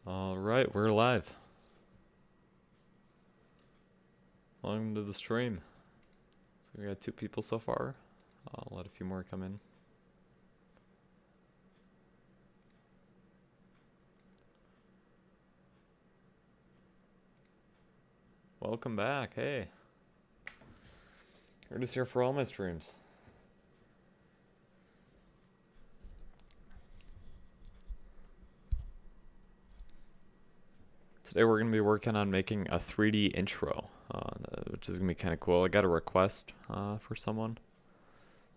All right, we're live. Welcome to the stream. So we got 2 people so far. I'll let a few more come in. Welcome back. Hey. We're just here for all my streams. Today we're going to be working on making a 3D intro, which is going to be kind of cool. I got a request for someone.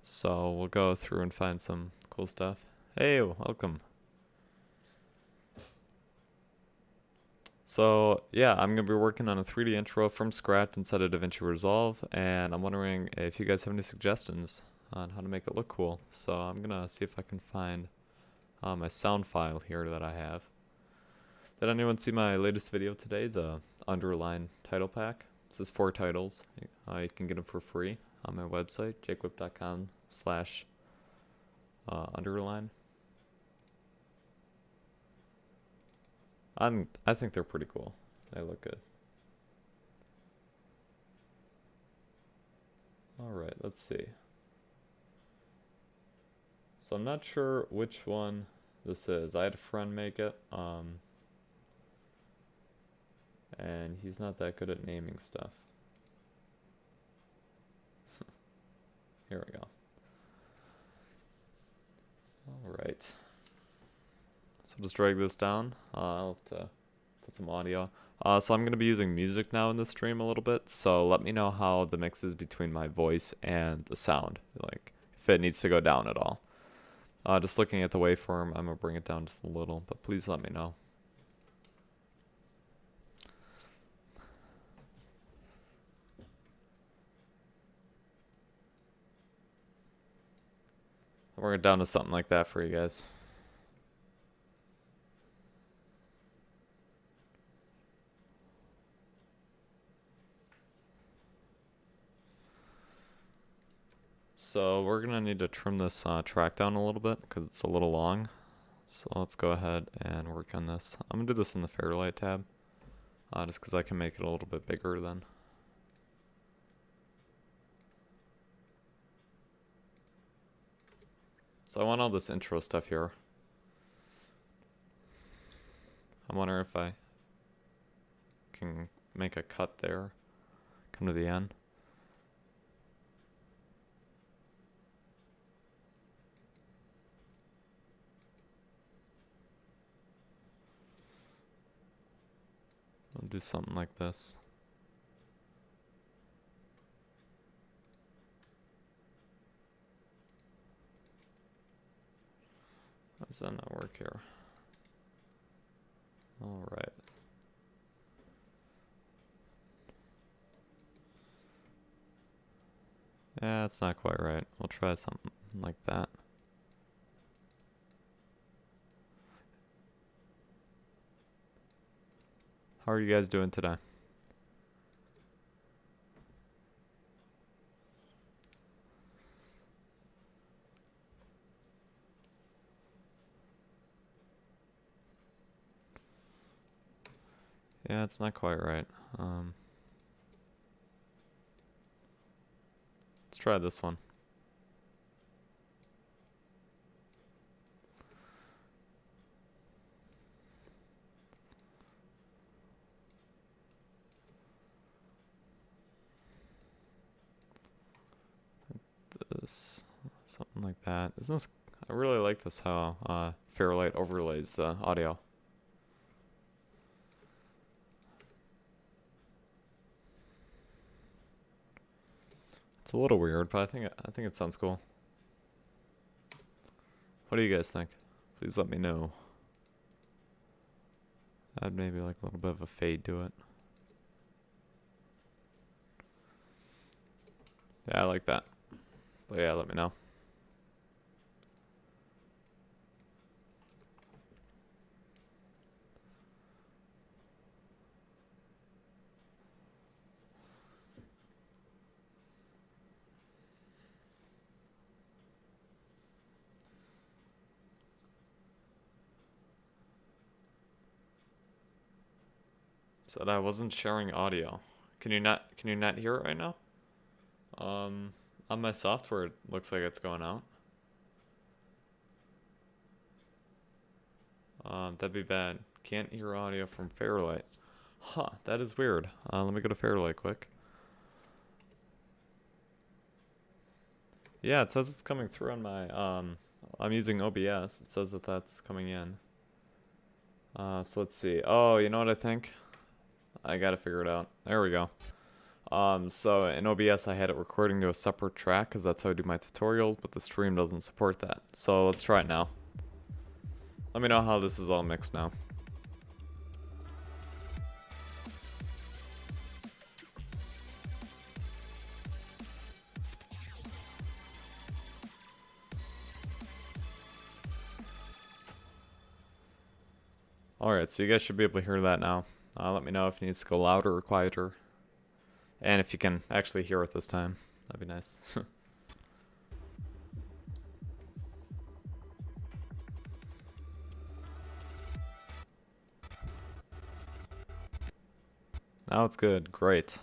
So we'll go through and find some cool stuff. Hey, welcome. So yeah, I'm going to be working on a 3D intro from scratch inside of Davinci Resolve, and I'm wondering if you guys have any suggestions on how to make it look cool. So I'm going to see if I can find my sound file here that I have. Did anyone see my latest video today, the underline title pack? This is 4 titles. You can get them for free on my website, jakewhip.com/underline. I think they're pretty cool. They look good. Alright, let's see. So I'm not sure which one this is. I had a friend make it, and he's not that good at naming stuff. Here we go. Alright. So just drag this down. I'll have to put some audio. So I'm going to be using music now in the stream a little bit, so let me know how the mix is between my voice and the sound, like if it needs to go down at all. Just looking at the waveform, I'm going to bring it down just a little, but please let me know. I'll bring it down to something like that for you guys. So we're going to need to trim this track down a little bit because it's a little long. So let's go ahead and work on this. I'm going to do this in the Fairlight tab, just because I can make it a little bit bigger then. So I want all this intro stuff here. I wonder if I can make a cut there, come to the end. I'll do something like this. How does that not work here? Alright. Yeah, it's not quite right. We'll try something like that. How are you guys doing today? Yeah, it's not quite right. Let's try this one. This, something like that. Isn't this? I really like this how Fairlight overlays the audio. It's a little weird, but I think it sounds cool. What do you guys think? Please let me know. Add maybe like a little bit of a fade to it. Yeah, I like that. But yeah, let me know. Said I wasn't sharing audio. Can you not hear it right now? On my software it looks like it's going out. That'd be bad. Can't hear audio from Fairlight. Huh, that is weird. Let me go to Fairlight quick. Yeah, it says it's coming through on my, I'm using OBS. It says that that's coming in. So let's see. Oh, you know what I think? I gotta figure it out. There we go. So in OBS I had it recording to a separate track because that's how I do my tutorials, but the stream doesn't support that. So let's try it now. Let me know how this is all mixed now. Alright, so you guys should be able to hear that now. Let me know if it needs to go louder or quieter. And if you can actually hear it this time. That'd be nice. Now it's good. Great.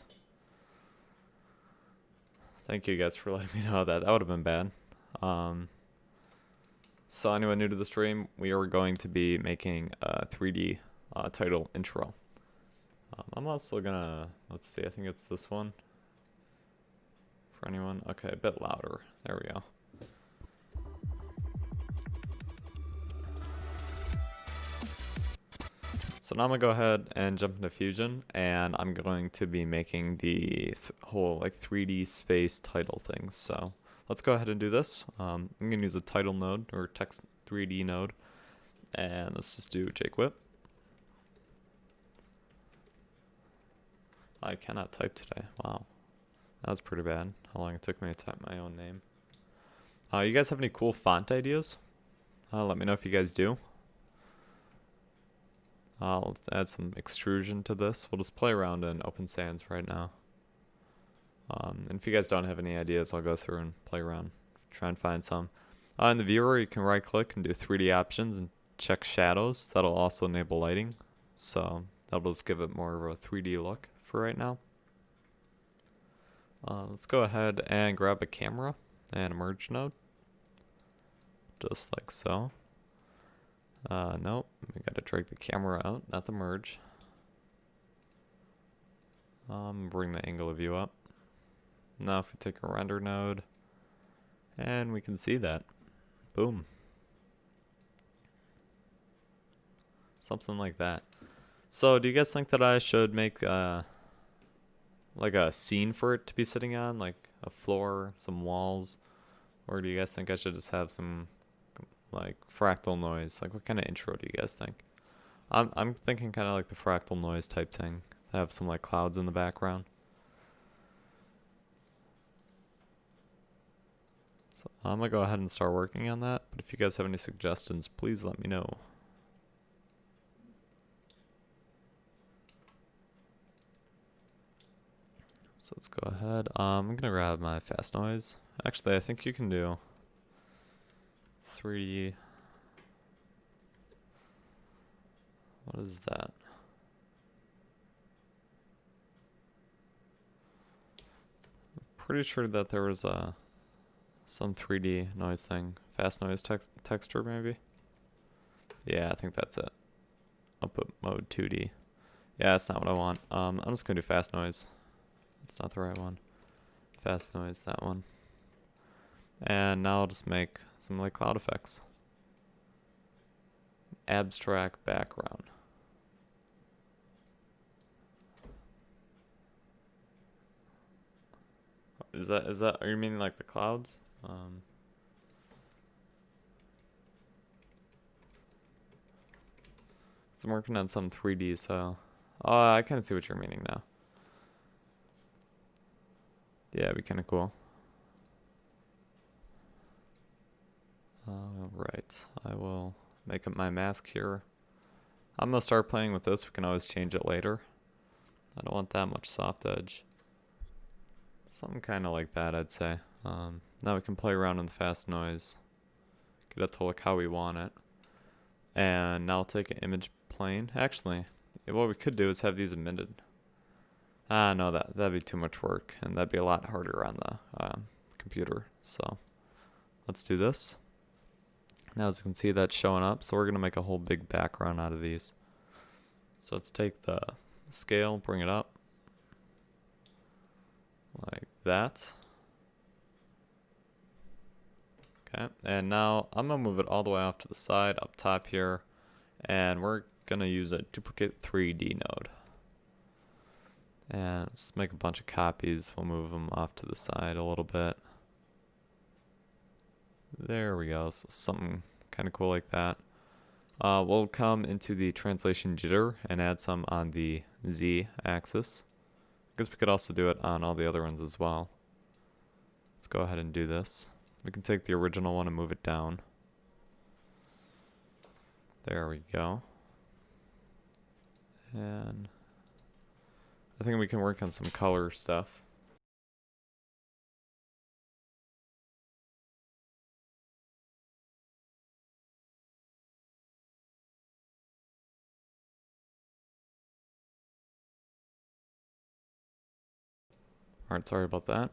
Thank you guys for letting me know that. That would have been bad. So anyone new to the stream, we are going to be making a 3D title intro. I'm also gonna, let's see, I think it's this one. For anyone, okay, a bit louder. There we go. So now I'm gonna go ahead and jump into Fusion, and I'm going to be making the whole like 3D space title thing. So let's go ahead and do this. I'm gonna use a title node or text 3D node, and let's just do Jake Whip. I cannot type today. Wow, that was pretty bad. How long it took me to type my own name. You guys have any cool font ideas? Let me know if you guys do. I'll add some extrusion to this. We'll just play around in Open Sans right now. And if you guys don't have any ideas, I'll go through and play around, try and find some. In the viewer, you can right click and do 3D options and check shadows. That'll also enable lighting. So that'll just give it more of a 3D look for right now. Let's go ahead and grab a camera and a merge node. Just like so. Nope, we gotta drag the camera out, not the merge. Bring the angle of view up. Now if we take a render node, and we can see that. Boom. Something like that. So do you guys think that I should make like a scene for it to be sitting on, like a floor, some walls? Or do you guys think I should just have some like fractal noise? Like what kind of intro do you guys think? I'm thinking kind of like the fractal noise type thing. Have some like clouds in the background. So I'm gonna go ahead and start working on that, but if you guys have any suggestions, please let me know. So let's go ahead. I'm gonna grab my fast noise. Actually, I think you can do 3D. What is that? I'm pretty sure that there was some 3D noise thing. Fast noise texture maybe? Yeah, I think that's it. I'll put mode 2D. Yeah, that's not what I want. I'm just gonna do fast noise. It's not the right one. Fast noise, that one. And now I'll just make some like cloud effects. Abstract background. Is that, are you meaning like the clouds? So I'm working on some 3D, so, oh, I kind of see what you're meaning now. Yeah, it'd be kind of cool. Right, I will make up my mask here. I'm gonna start playing with this. We can always change it later. I don't want that much soft edge. Something kind of like that, I'd say. Now we can play around in the fast noise. Get it to look how we want it. And now I'll take an image plane. Actually, what we could do is have these emitted. Ah, no, that'd be too much work, and that'd be a lot harder on the computer. So let's do this. Now, as you can see, that's showing up. So we're gonna make a whole big background out of these. So let's take the scale, bring it up like that. Okay, and now I'm gonna move it all the way off to the side up top here, and we're gonna use a duplicate 3D node. And let's make a bunch of copies. We'll move them off to the side a little bit. There we go. So something kind of cool like that. We'll come into the translation jitter and add some on the Z axis. I guess we could also do it on all the other ones as well. Let's go ahead and do this. We can take the original one and move it down. There we go. And I think we can work on some color stuff. Alright, sorry about that.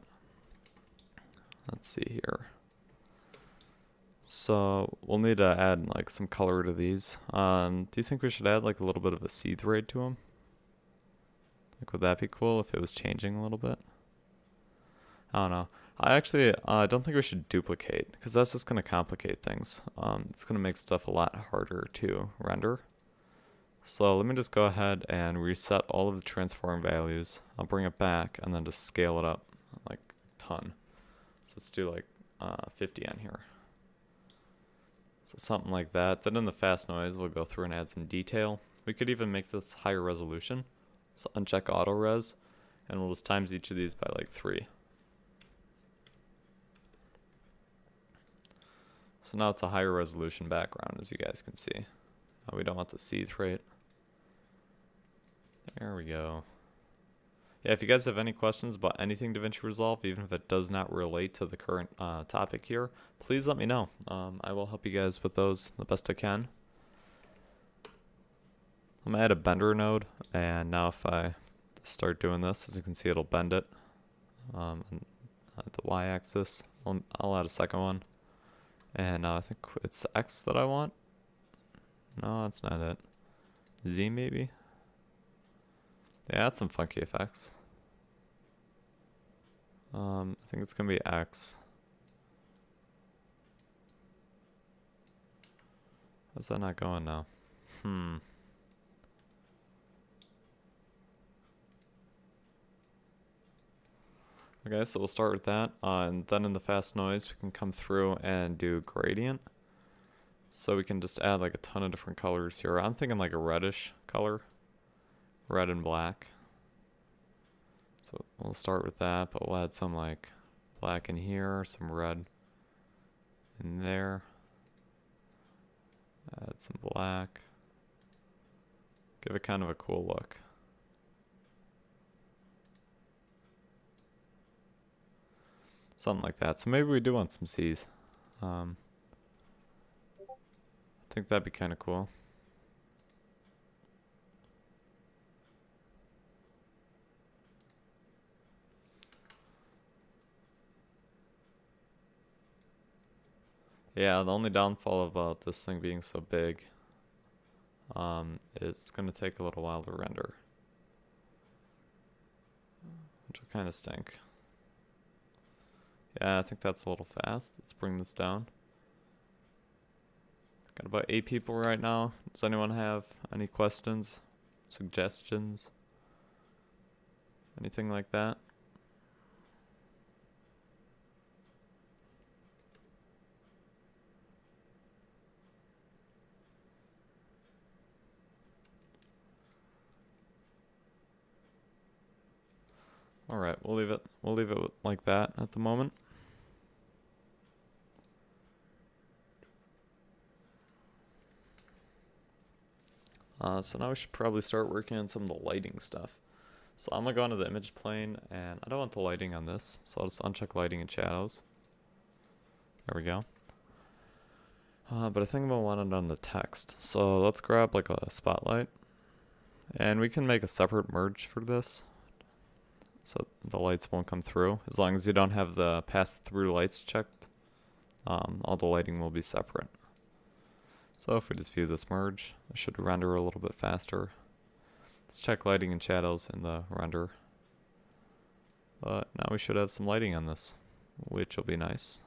Let's see here. So we'll need to add like some color to these. Do you think we should add like a little bit of a seed raid to them? Like, would that be cool if it was changing a little bit? I don't know. I actually don't think we should duplicate, because that's just going to complicate things. It's going to make stuff a lot harder to render. So let me just go ahead and reset all of the transform values. I'll bring it back and then just scale it up like a ton. So let's do like 50 on here. So something like that. Then in the fast noise, we'll go through and add some detail. We could even make this higher resolution. So uncheck auto res, and we'll just times each of these by like 3. So now it's a higher resolution background, as you guys can see. We don't want the seed rate. There we go. Yeah, if you guys have any questions about anything Davinci Resolve, even if it does not relate to the current topic here, please let me know. I will help you guys with those the best I can. I'm gonna add a bender node, and now if I start doing this, as you can see, it'll bend it on the y-axis. I'll add a second one, and I think it's the X that I want. No, that's not it. Z maybe? Yeah, that's some funky effects. I think it's gonna be X. How's that not going now? Okay, so we'll start with that, and then in the fast noise we can come through and do gradient. So we can just add like a ton of different colors here. I'm thinking like a reddish color, red and black. So we'll start with that, but we'll add some like black in here, some red in there. Add some black. Give it kind of a cool look. Something like that. So maybe we do want some seeds. I think that'd be kind of cool. Yeah, the only downfall about this thing being so big, it's going to take a little while to render, which will kind of stink. Yeah, I think that's a little fast. Let's bring this down. Got about 8 people right now. Does anyone have any questions, suggestions, anything like that? All right, we'll leave it like that at the moment. So now we should probably start working on some of the lighting stuff. So I'm gonna go into the image plane, and I don't want the lighting on this, so I'll just uncheck lighting and shadows. There we go. But I think I'm gonna want it on the text. So let's grab like a spotlight, And we can make a separate merge for this, so the lights won't come through. As long as you don't have the pass-through lights checked, all the lighting will be separate. So if we just view this merge, it should render a little bit faster. Let's check lighting and shadows in the render. But now we should have some lighting on this, which will be nice.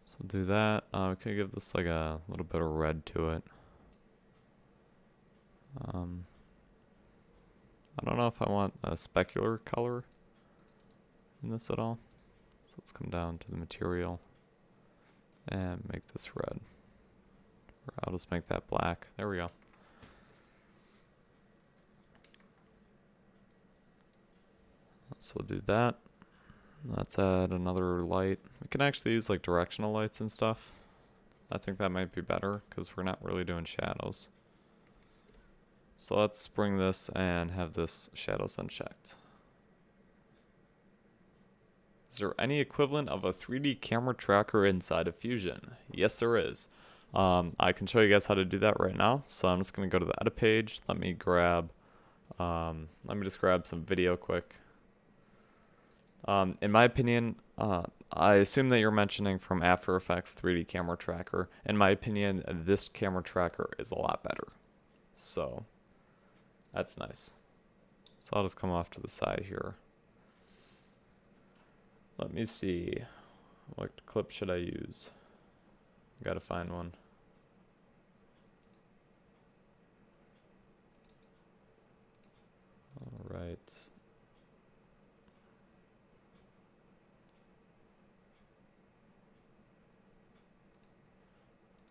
So we'll do that. We can give this like a little bit of red to it. I don't know if I want a specular color in this at all. So let's come down to the material and make this red. Or I'll just make that black. There we go. So we'll do that. Let's add another light. We can actually use like directional lights and stuff. I think that might be better because we're not really doing shadows. So let's bring this and have this shadows unchecked. Is there any equivalent of a 3D camera tracker inside of Fusion? Yes, there is. I can show you guys how to do that right now. So I'm just going to go to the edit page. Let me just grab some video quick. In my opinion, I assume that you're mentioning from After Effects 3D camera tracker. In my opinion, this camera tracker is a lot better. So that's nice. So I'll just come off to the side here. Let me see. What clip should I use? Gotta find one. All right.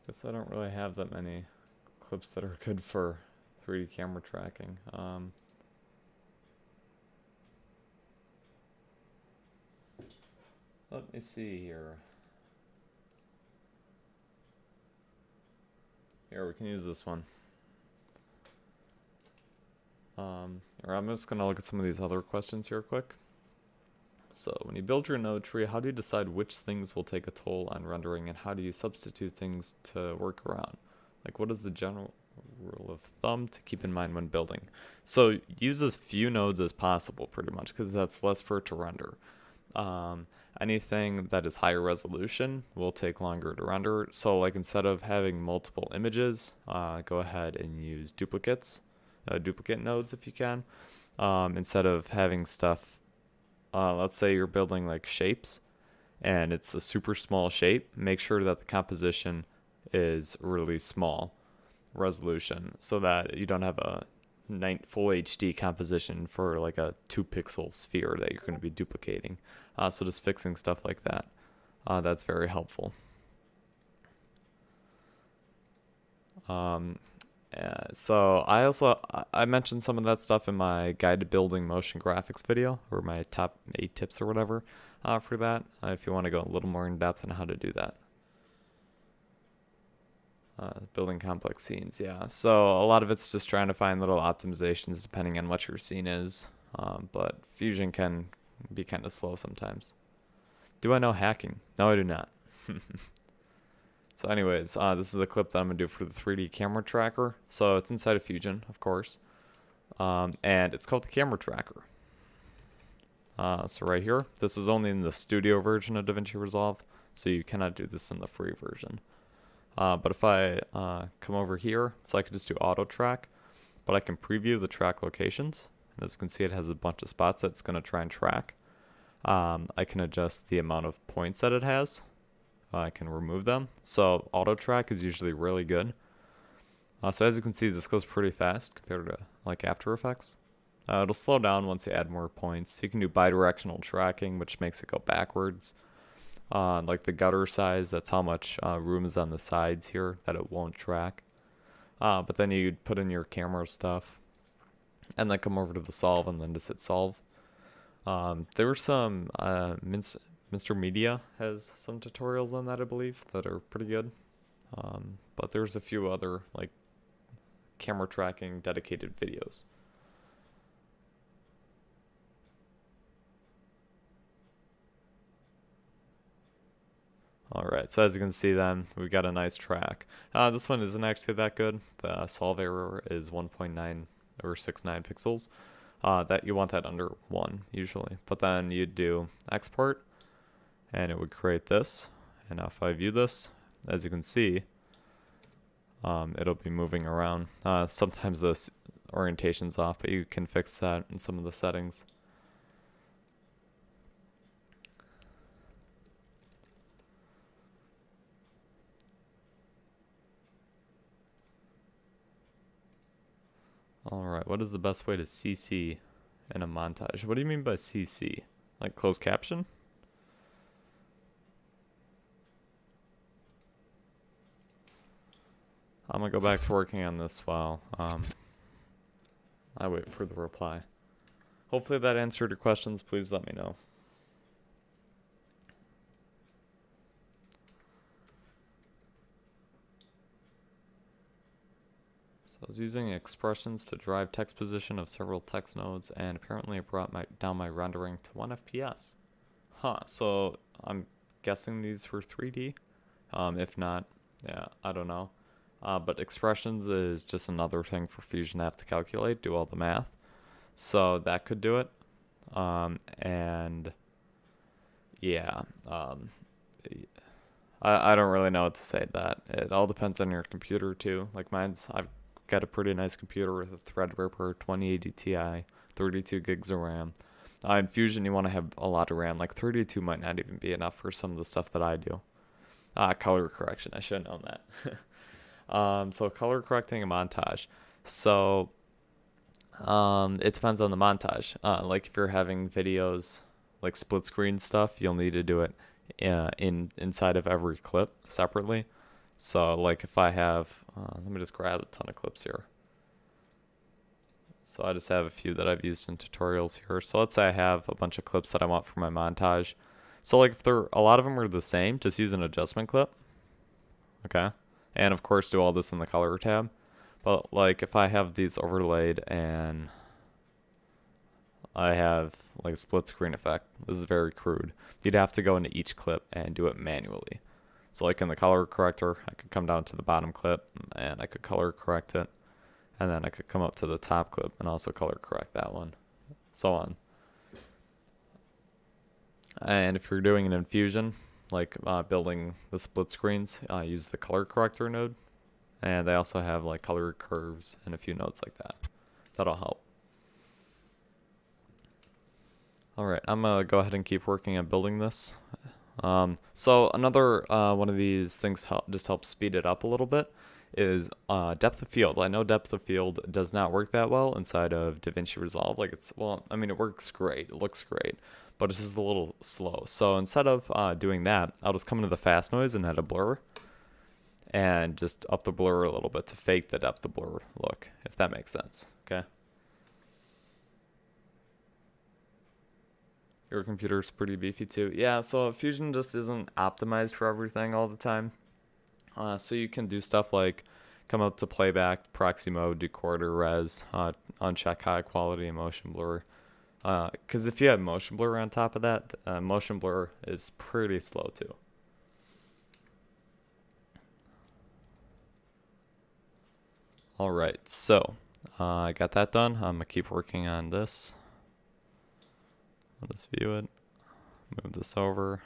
Guess I don't really have that many clips that are good for 3D camera tracking. Let me see here. Here, we can use this one. Or I'm just gonna look at some of these other questions here quick. So when you build your node tree, how do you decide which things will take a toll on rendering, and how do you substitute things to work around? Like, what is the general rule of thumb to keep in mind when building? So use as few nodes as possible, pretty much, because that's less for it to render. Anything that is higher resolution will take longer to render. So like instead of having multiple images, go ahead and use duplicate nodes if you can. Instead of having stuff, let's say you're building like shapes and it's a super small shape, make sure that the composition is really small resolution so that you don't have a full HD composition for like a 2-pixel sphere that you're going to be duplicating. So just fixing stuff like that, that's very helpful. So I mentioned some of that stuff in my guide to building motion graphics video, or my top 8 tips or whatever for that, if you want to go a little more in depth on how to do that. Building complex scenes, yeah. So a lot of it's just trying to find little optimizations depending on what your scene is. But Fusion can be kind of slow sometimes. Do I know hacking? No, I do not. So anyways, this is the clip that I'm going to do for the 3D camera tracker. So it's inside of Fusion, of course. And it's called the camera tracker. So right here, this is only in the studio version of Davinci Resolve. So you cannot do this in the free version. But if I come over here, so I can just do auto track, but I can preview the track locations. And as you can see, it has a bunch of spots that it's going to try and track. I can adjust the amount of points that it has. I can remove them. So auto track is usually really good. So as you can see, this goes pretty fast compared to like After Effects. It'll slow down once you add more points. You can do bidirectional tracking, which makes it go backwards. Like the gutter size, that's how much room is on the sides here that it won't track. But then you put in your camera stuff and then come over to the solve and then just hit solve. There were some, Mr. Media has some tutorials on that, I believe, that are pretty good. But there's a few other like camera tracking dedicated videos. Alright, so as you can see then, we've got a nice track. This one isn't actually that good. The solve error is 1.9 or 69 pixels. That you want that under 1 usually. But then you'd do export, and it would create this. And now if I view this, as you can see, it'll be moving around. Sometimes this orientation's off, but you can fix that in some of the settings. Alright, what is the best way to CC in a montage? What do you mean by CC? Like closed caption? I'm gonna go back to working on this while I wait for the reply. Hopefully that answered your questions. Please let me know. So I was using expressions to drive text position of several text nodes, and apparently it brought down my rendering to 1 FPS. Huh, so I'm guessing these were 3D? If not, yeah, I don't know. But expressions is just another thing for Fusion to have to calculate, do all the math. So that could do it. And yeah, I don't really know what to say to that. It all depends on your computer too. Like I've got a pretty nice computer with a Threadripper 2080 Ti, 32 gigs of RAM. In Fusion, you want to have a lot of RAM. Like 32 might not even be enough for some of the stuff that I do. Color correction, I should have known that. So color correcting a montage. So it depends on the montage. Like if you're having videos like split screen stuff, you'll need to do it inside of every clip separately. So like if I have, let me just grab a ton of clips here. So I just have a few that I've used in tutorials here. So let's say I have a bunch of clips that I want for my montage. So like if a lot of them are the same, just use an adjustment clip. Okay. And of course do all this in the color tab. But like if I have these overlaid and I have like a split screen effect, this is very crude. You'd have to go into each clip and do it manually. So like in the color corrector, I could come down to the bottom clip and I could color correct it. And then I could come up to the top clip and also color correct that one. So on. And if you're doing an infusion, like building the split screens, use the color corrector node. And they also have like color curves and a few nodes like that. That'll help. Alright, I'm going to go ahead and keep working on building this. So another one of these things just helps speed it up a little bit is depth of field. I know depth of field does not work that well inside of Davinci Resolve. Like well, I mean, it works great. It looks great, but it's just a little slow. So instead of doing that, I'll just come into the fast noise and add a blur and just up the blur a little bit to fake the depth of blur look, if that makes sense. Okay. Your computer's pretty beefy too. Yeah, so Fusion just isn't optimized for everything all the time. So you can do stuff like come up to playback, proxy mode, do quarter res, uncheck high quality and motion blur. Because if you have motion blur on top of that, motion blur is pretty slow too. Alright, so I got that done. I'm going to keep working on this. I'll just view it, move this over,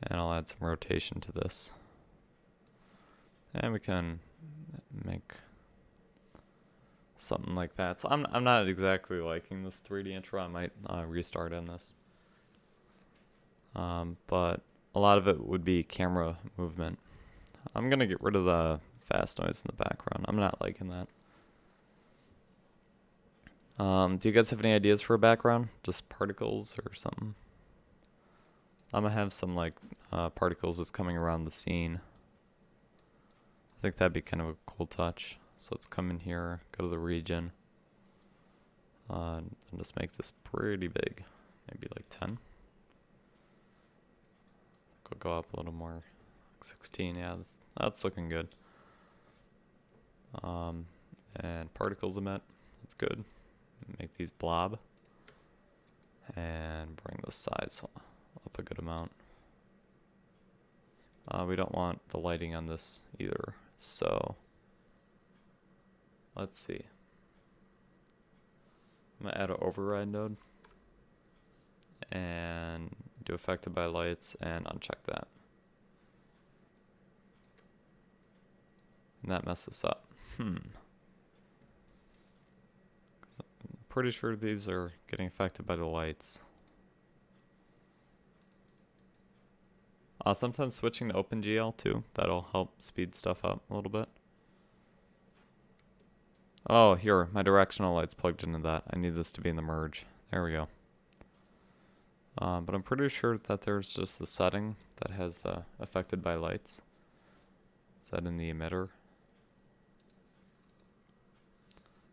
and I'll add some rotation to this. And we can make something like that. So I'm not exactly liking this 3D intro. I might restart on this. But a lot of it would be camera movement. I'm going to get rid of the fast noise in the background. I'm not liking that. Do you guys have any ideas for a background? Just particles or something? I'm going to have some like particles just coming around the scene. I think that'd be kind of a cool touch. So let's come in here, go to the region, and just make this pretty big, maybe like 10. We'll go up a little more, like 16, yeah, that's looking good. And particles emit, that's good. Make these blob, and bring the size up a good amount. We don't want the lighting on this either. So let's see. I'm gonna add an override node and do affected by lights and uncheck that. And that messes up. I'm pretty sure these are getting affected by the lights. Sometimes switching to OpenGL too, that'll help speed stuff up a little bit. Oh, here, my directional light's plugged into that. I need this to be in the merge. There we go. But I'm pretty sure that there's just the setting that has the affected by lights. Is that in the emitter?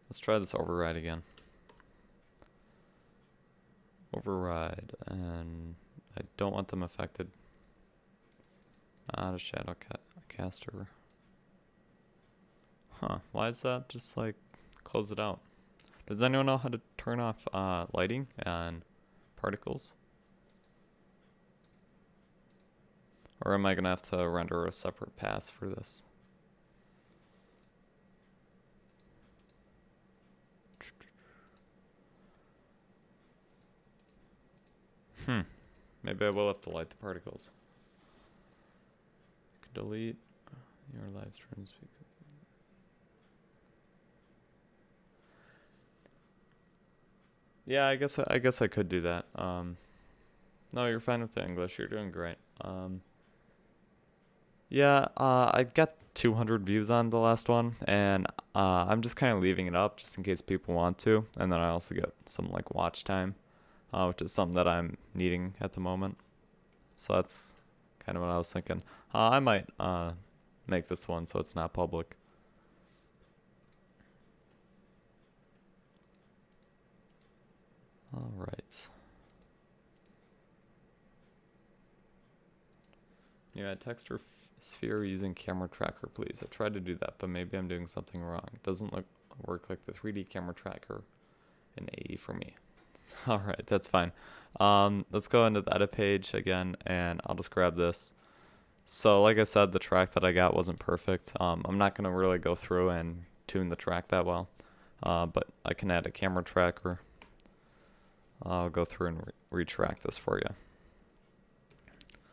Let's try this override again. Override, and I don't want them affected. Not a shadow caster. Huh, why is that? Just like close it out. Does anyone know how to turn off lighting and particles? Or am I gonna have to render a separate pass for this? Maybe I will have to light the particles. Delete your live streams because yeah, I guess I could do that. No, you're fine with the English. You're doing great. Yeah, I got 200 views on the last one, and I'm just kind of leaving it up just in case people want to, and then I also get some like watch time, which is something that I'm needing at the moment. So that's kind of what I was thinking. I might make this one so it's not public. All right. You add texture sphere using camera tracker, please. I tried to do that, but maybe I'm doing something wrong. It doesn't work like the 3D camera tracker in AE for me. All right, that's fine. Let's go into the edit page again, and I'll just grab this. So like I said, the track that I got wasn't perfect. I'm not going to really go through and tune the track that well, but I can add a camera tracker. I'll go through and retrack this for you.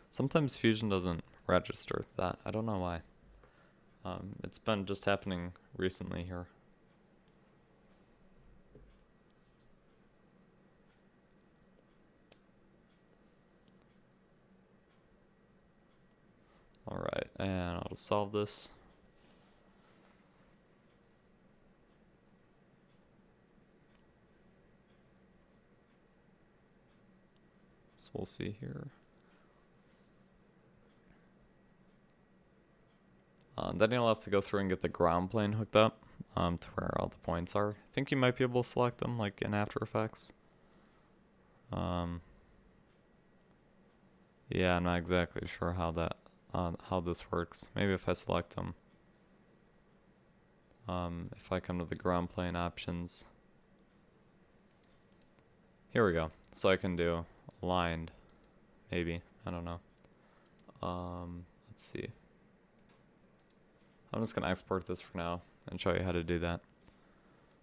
Sometimes Fusion doesn't register that. I don't know why. It's been just happening recently here. Alright, and I'll just solve this. So we'll see here. Then you'll have to go through and get the ground plane hooked up to where all the points are. I think you might be able to select them like in After Effects. Yeah, I'm not exactly sure how that how this works. Maybe if I select them. If I come to the ground plane options. Here we go. So I can do aligned, maybe. I don't know. Let's see. I'm just going to export this for now and show you how to do that.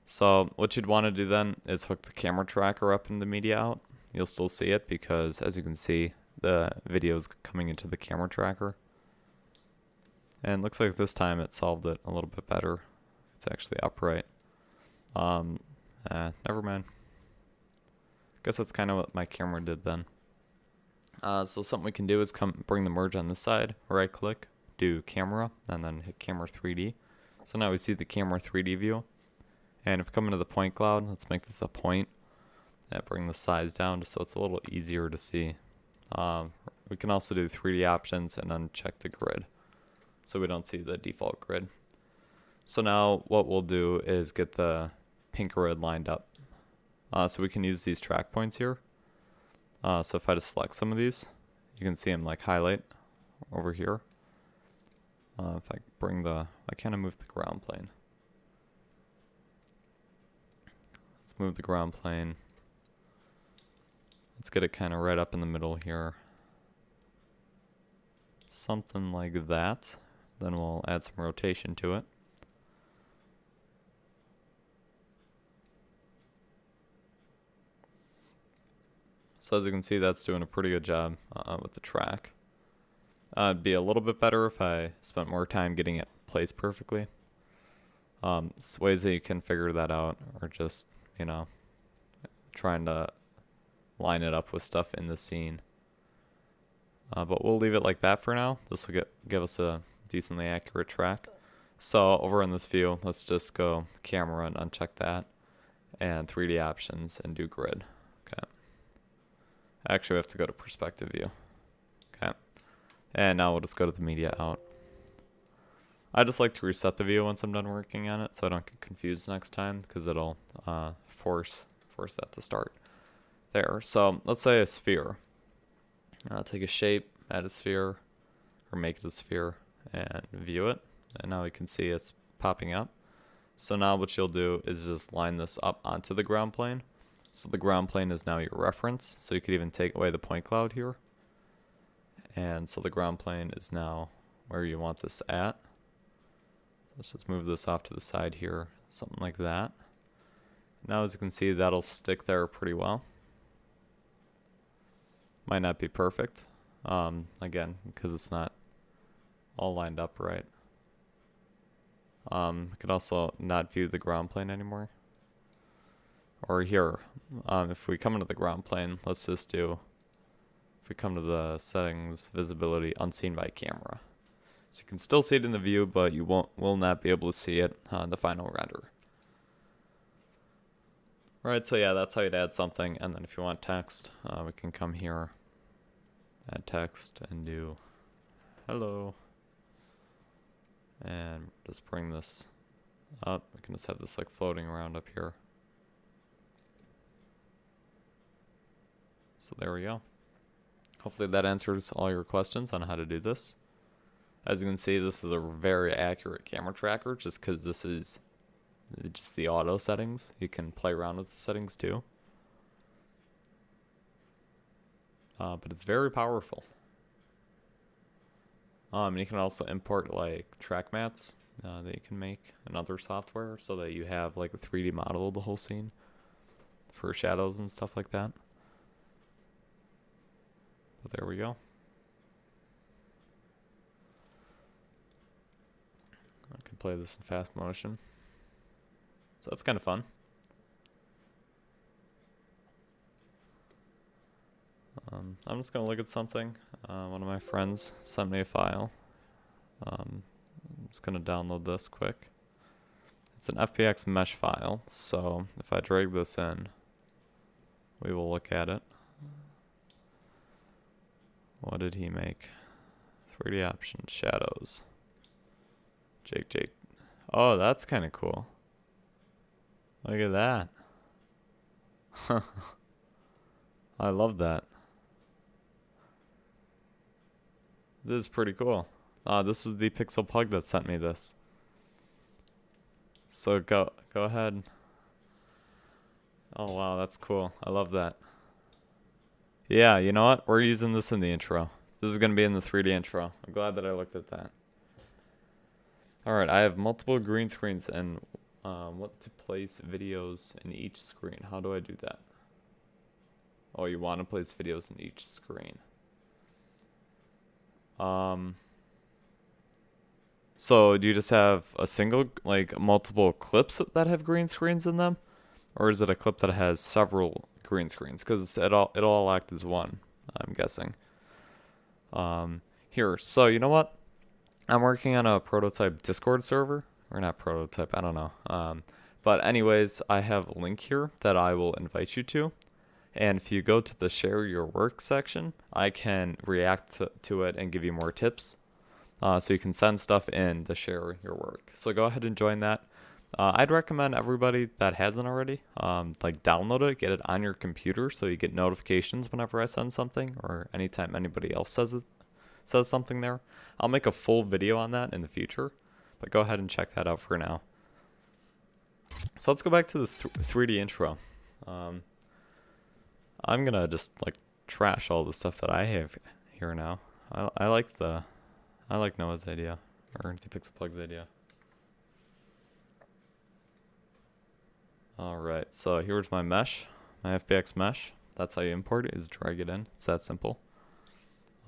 So what you'd want to do then is hook the camera tracker up in the media out. You'll still see it because, as you can see, the video is coming into the camera tracker. And it looks like this time it solved it a little bit better. It's actually upright. Never mind. Guess that's kind of what my camera did then. So something we can do is bring the merge on this side, right click, do camera, and then hit camera 3D. So now we see the camera 3D view. And if we come into the point cloud, let's make this a point and bring the size down just so it's a little easier to see. We can also do 3D options and uncheck the grid so we don't see the default grid. So now what we'll do is get the pink grid lined up. So we can use these track points here. So if I just select some of these, you can see them like highlight over here. If I bring why can't I move the ground plane? Let's move the ground plane. Let's get it kind of right up in the middle here. something like that. Then we'll add some rotation to it. So as you can see, that's doing a pretty good job with the track. It'd be a little bit better if I spent more time getting it placed perfectly. Ways that you can figure that out are just, you know, trying to line it up with stuff in the scene. But we'll leave it like that for now. This will give us a decently accurate track. So over in this view, let's just go camera and uncheck that, and 3D options and do grid. Okay. Actually, we have to go to perspective view. Okay. And now we'll just go to the media out. I just like to reset the view once I'm done working on it so I don't get confused next time, because it'll force that to start there. So let's say a sphere. Take a shape, add a sphere, or make it a sphere, and view it. And now we can see it's popping up. So now what you'll do is just line this up onto the ground plane. So the ground plane is now your reference. So you could even take away the point cloud here. And so the ground plane is now where you want this at. Let's just move this off to the side here, something like that. Now as you can see, that'll stick there pretty well. Might not be perfect, again, because it's not all lined up right. I could also not view the ground plane anymore. Or here, if we come into the ground plane, let's just do, if we come to the settings, visibility, unseen by camera. So you can still see it in the view, but you will not be able to see it on the final render. Right, so yeah, that's how you'd add something. And then if you want text, we can come here, add text, and do hello. And just bring this up. We can just have this like floating around up here. So there we go. Hopefully that answers all your questions on how to do this. As you can see, this is a very accurate camera tracker just because this is just the auto settings. You can play around with the settings too. But it's very powerful. You can also import like track mats that you can make in other software so that you have like a 3D model of the whole scene for shadows and stuff like that. But there we go. I can play this in fast motion. So that's kind of fun. I'm just going to look at something. One of my friends sent me a file. I'm just going to download this quick. It's an FPX mesh file, so if I drag this in, we will look at it. What did he make? 3D options, shadows. Jake. Oh, that's kind of cool. Look at that. I love that. This is pretty cool. This was the Pixel Pug that sent me this. So go ahead. Oh wow, that's cool. I love that. Yeah, you know what? We're using this in the intro. This is going to be in the 3D intro. I'm glad that I looked at that. Alright, I have multiple green screens and what to place videos in each screen. How do I do that? Oh, you want to place videos in each screen. So do you just have a single, like multiple clips that have green screens in them? Or is it a clip that has several green screens? Because it'll all act as one, I'm guessing. Here, so you know what? I'm working on a prototype Discord server. Or not prototype, I don't know. But anyways, I have a link here that I will invite you to. And if you go to the share your work section, I can react to it and give you more tips. So you can send stuff in to share your work. So go ahead and join that. I'd recommend everybody that hasn't already, like download it, get it on your computer so you get notifications whenever I send something or anytime anybody else says something there. I'll make a full video on that in the future, but go ahead and check that out for now. So let's go back to this 3D intro. I'm gonna just like trash all the stuff that I have here now. I like the I like Noah's idea, or the Pixel Plug's idea. Alright, so here's my mesh, my FBX mesh. That's how you import it, is drag it in. It's that simple.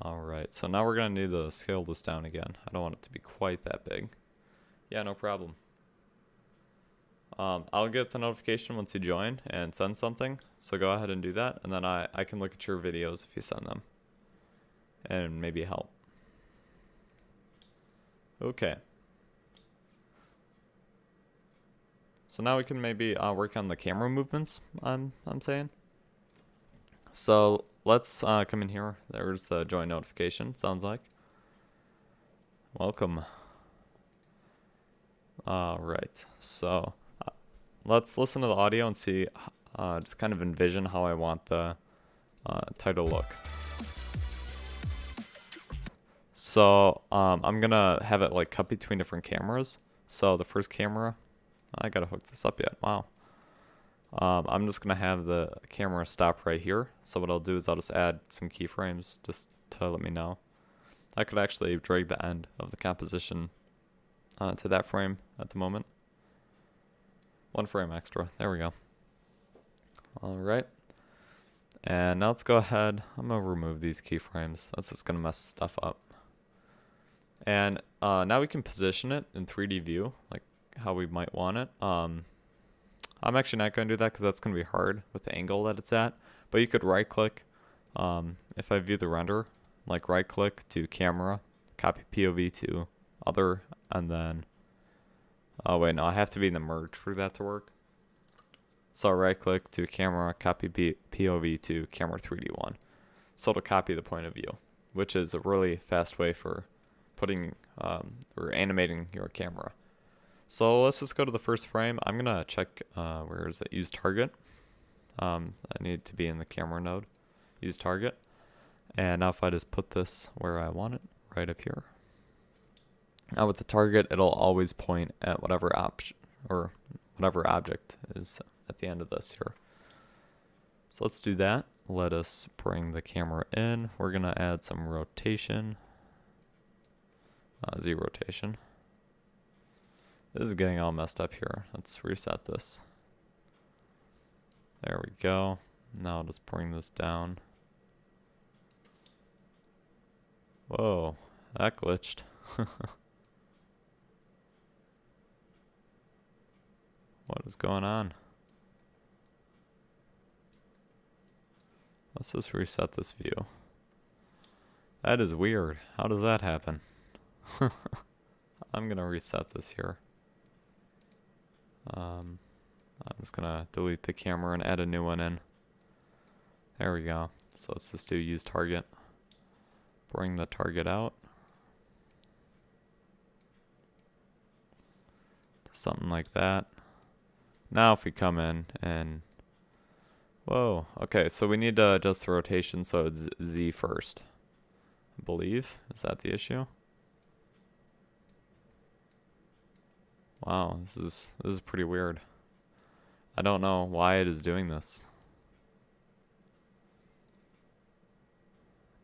Alright, so now we're going to need to scale this down again. I don't want it to be quite that big. Yeah, no problem. I'll get the notification once you join and send something, so go ahead and do that, and then I can look at your videos if you send them, and maybe help. Okay. So now we can maybe work on the camera movements, I'm saying. So let's come in here. There's the join notification, sounds like. Welcome. Alright, so let's listen to the audio and see, just kind of envision how I want the title look. So I'm gonna have it like cut between different cameras. So the first camera, I gotta hook this up yet, wow. I'm just gonna have the camera stop right here. So what I'll do is I'll just add some keyframes just to let me know. I could actually drag the end of the composition to that frame at the moment. One frame extra, there we go. Alright. And now let's go ahead, I'm gonna remove these keyframes. That's just gonna mess stuff up. And now we can position it in 3D view, like how we might want it. I'm actually not going to do that because that's going to be hard with the angle that it's at. But you could right click, if I view the render, like right click to camera, copy POV to other, and then, oh wait, no, I have to be in the merge for that to work. So right click to camera, copy POV to camera 3D1. So it'll copy the point of view, which is a really fast way for putting or animating your camera. So let's just go to the first frame. I'm gonna check where is it, use target. I need to be in the camera node, use target. And now if I just put this where I want it, right up here. Now with the target, it'll always point at whatever option or whatever object is at the end of this here. So let's do that. Let us bring the camera in. We're gonna add some rotation. Z rotation. This is getting all messed up here. Let's reset this. There we go. Now I'll just bring this down. Whoa, that glitched. What is going on? Let's just reset this view. That is weird. How does that happen? I'm gonna reset this here. I'm just gonna delete the camera and add a new one in. There we go. So let's just do use target. Bring the target out. Something like that. Now if we come in and, whoa, okay, so we need to adjust the rotation so it's Z first. I believe, is that the issue? Wow, this is pretty weird. I don't know why it is doing this.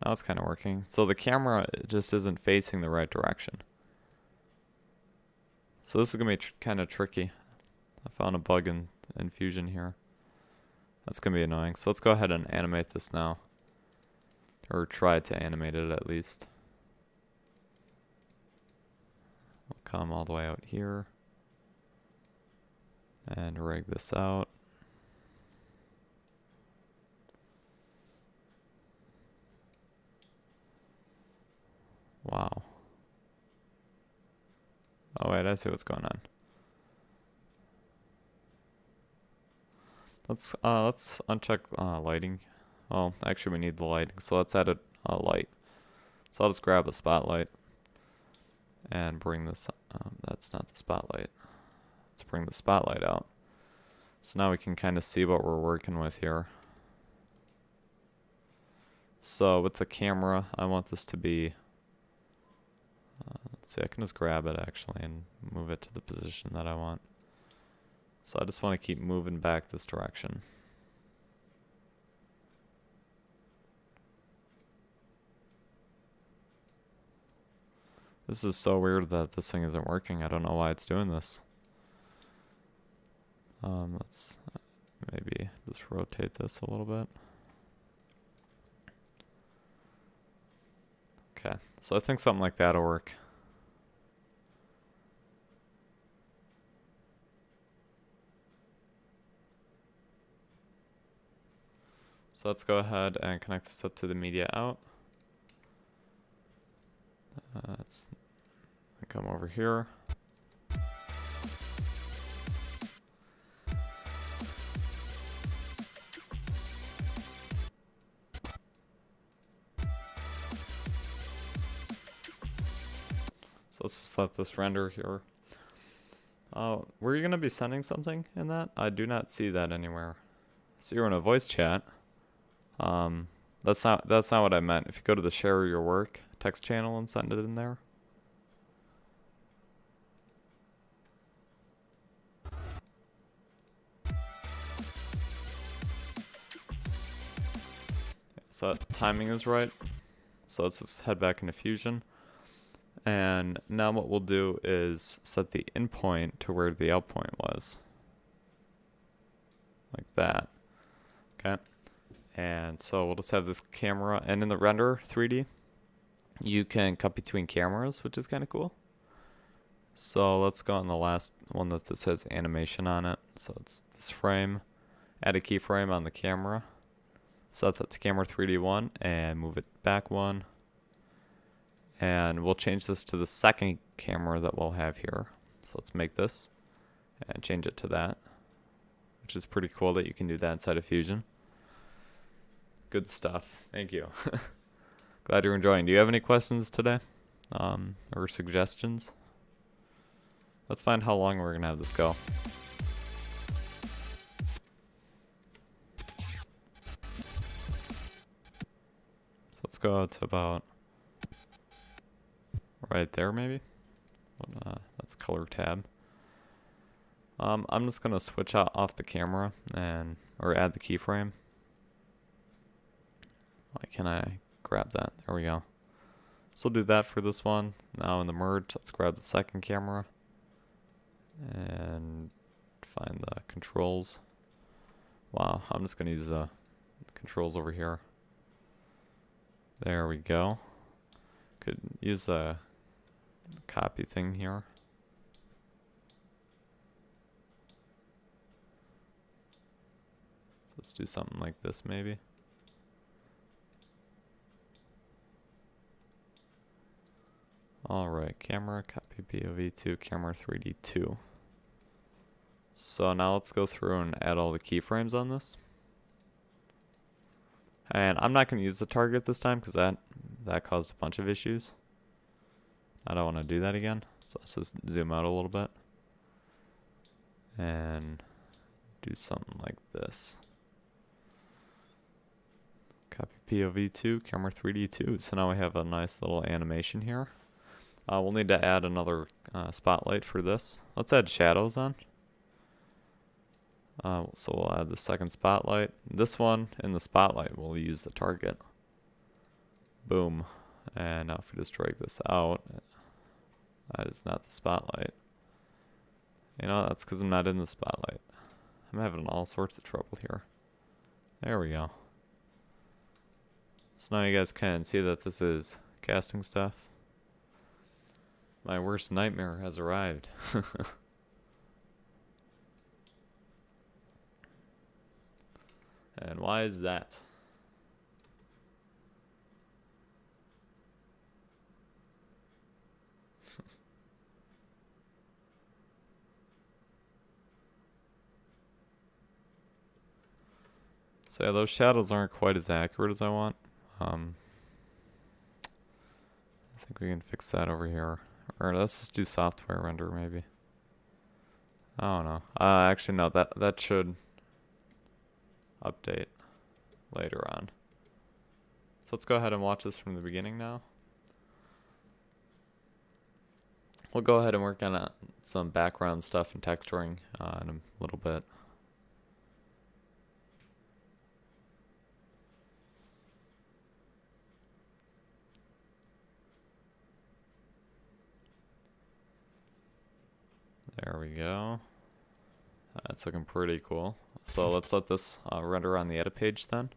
Now it's kind of working. So the camera just isn't facing the right direction. So this is going to be kind of tricky. I found a bug in Fusion here. That's going to be annoying. So let's go ahead and animate this now. Or try to animate it at least. We'll come all the way out here. And rig this out. Wow. Oh wait, I see what's going on. Let's uncheck lighting. Oh, actually we need the lighting, so let's add a light. So I'll just grab a spotlight and bring this. That's not the spotlight. Let's bring the spotlight out. So now we can kind of see what we're working with here. So with the camera, I want this to be. Let's see, I can just grab it actually and move it to the position that I want. So I just want to keep moving back this direction. This is so weird that this thing isn't working. I don't know why it's doing this. Let's maybe just rotate this a little bit. Okay, so I think something like that'll work. So let's go ahead and connect this up to the media out. Let's come over here. So let's just let this render here. Were you going to be sending something in that? I do not see that anywhere. So you're in a voice chat. That's not what I meant. If you go to the share your work text channel and send it in there. So timing is right. So let's just head back into Fusion. And now what we'll do is set the in point to where the out point was. Like that. Okay. And so we'll just have this camera, and in the render 3D, you can cut between cameras, which is kind of cool. So let's go on the last one that says animation on it. So it's this frame, add a keyframe on the camera, set that to camera 3D 1, and move it back 1. And we'll change this to the second camera that we'll have here. So let's make this and change it to that, which is pretty cool that you can do that inside of Fusion. Good stuff. Thank you. Glad you're enjoying. Do you have any questions today? Or suggestions? Let's find how long we're going to have this go. So let's go to about right there maybe. That's color tab. I'm just going to switch out off the camera or add the keyframe. Why can't I grab that? There we go. So we'll do that for this one. Now in the merge, let's grab the second camera and find the controls. Wow, I'm just gonna use the controls over here. There we go. Could use the copy thing here. So let's do something like this maybe. Alright, camera, copy POV to camera 3D 2. So now let's go through and add all the keyframes on this. And I'm not going to use the target this time because that caused a bunch of issues. I don't want to do that again. So let's just zoom out a little bit. And do something like this. Copy POV 2, camera 3D 2. So now we have a nice little animation here. We'll need to add another spotlight for this. Let's add shadows on. So we'll add the second spotlight. This one in the spotlight, we'll use the target. Boom. And now if we just drag this out, that is not the spotlight. You know, that's because I'm not in the spotlight. I'm having all sorts of trouble here. There we go. So now you guys can see that this is casting stuff. My worst nightmare has arrived. And why is that? So yeah, those shadows aren't quite as accurate as I want. I think we can fix that over here. Or let's just do software render maybe. I don't know. Actually no, that should update later on. So let's go ahead and watch this from the beginning now. We'll go ahead and work on some background stuff and texturing in a little bit. There we go. That's looking pretty cool. So let's let this render on the edit page then.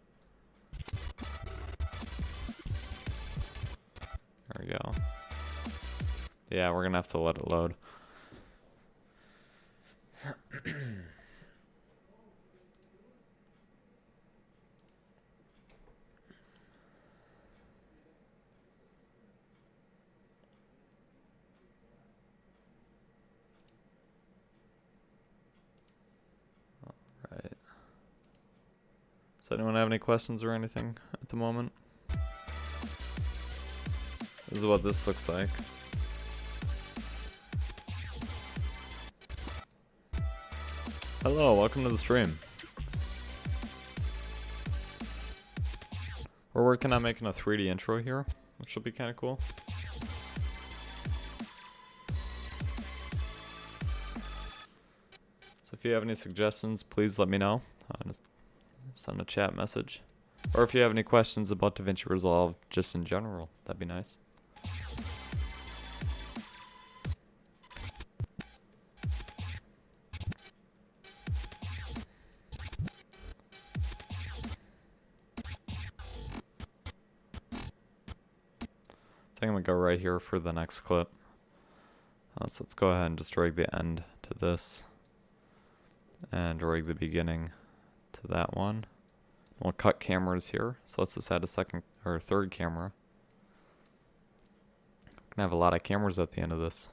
There we go. Yeah, we're gonna have to let it load. Right. Does anyone have any questions or anything at the moment? This is what this looks like. Hello, welcome to the stream. We're working on making a 3D intro here, which will be kind of cool. So if you have any suggestions, please let me know. Just send a chat message. Or if you have any questions about Davinci Resolve, just in general, that'd be nice. I think I'm gonna go right here for the next clip. So let's go ahead and just drag the end to this. And drag the beginning to that one. We'll cut cameras here. So let's just add a second or third camera. We're gonna have a lot of cameras at the end of this.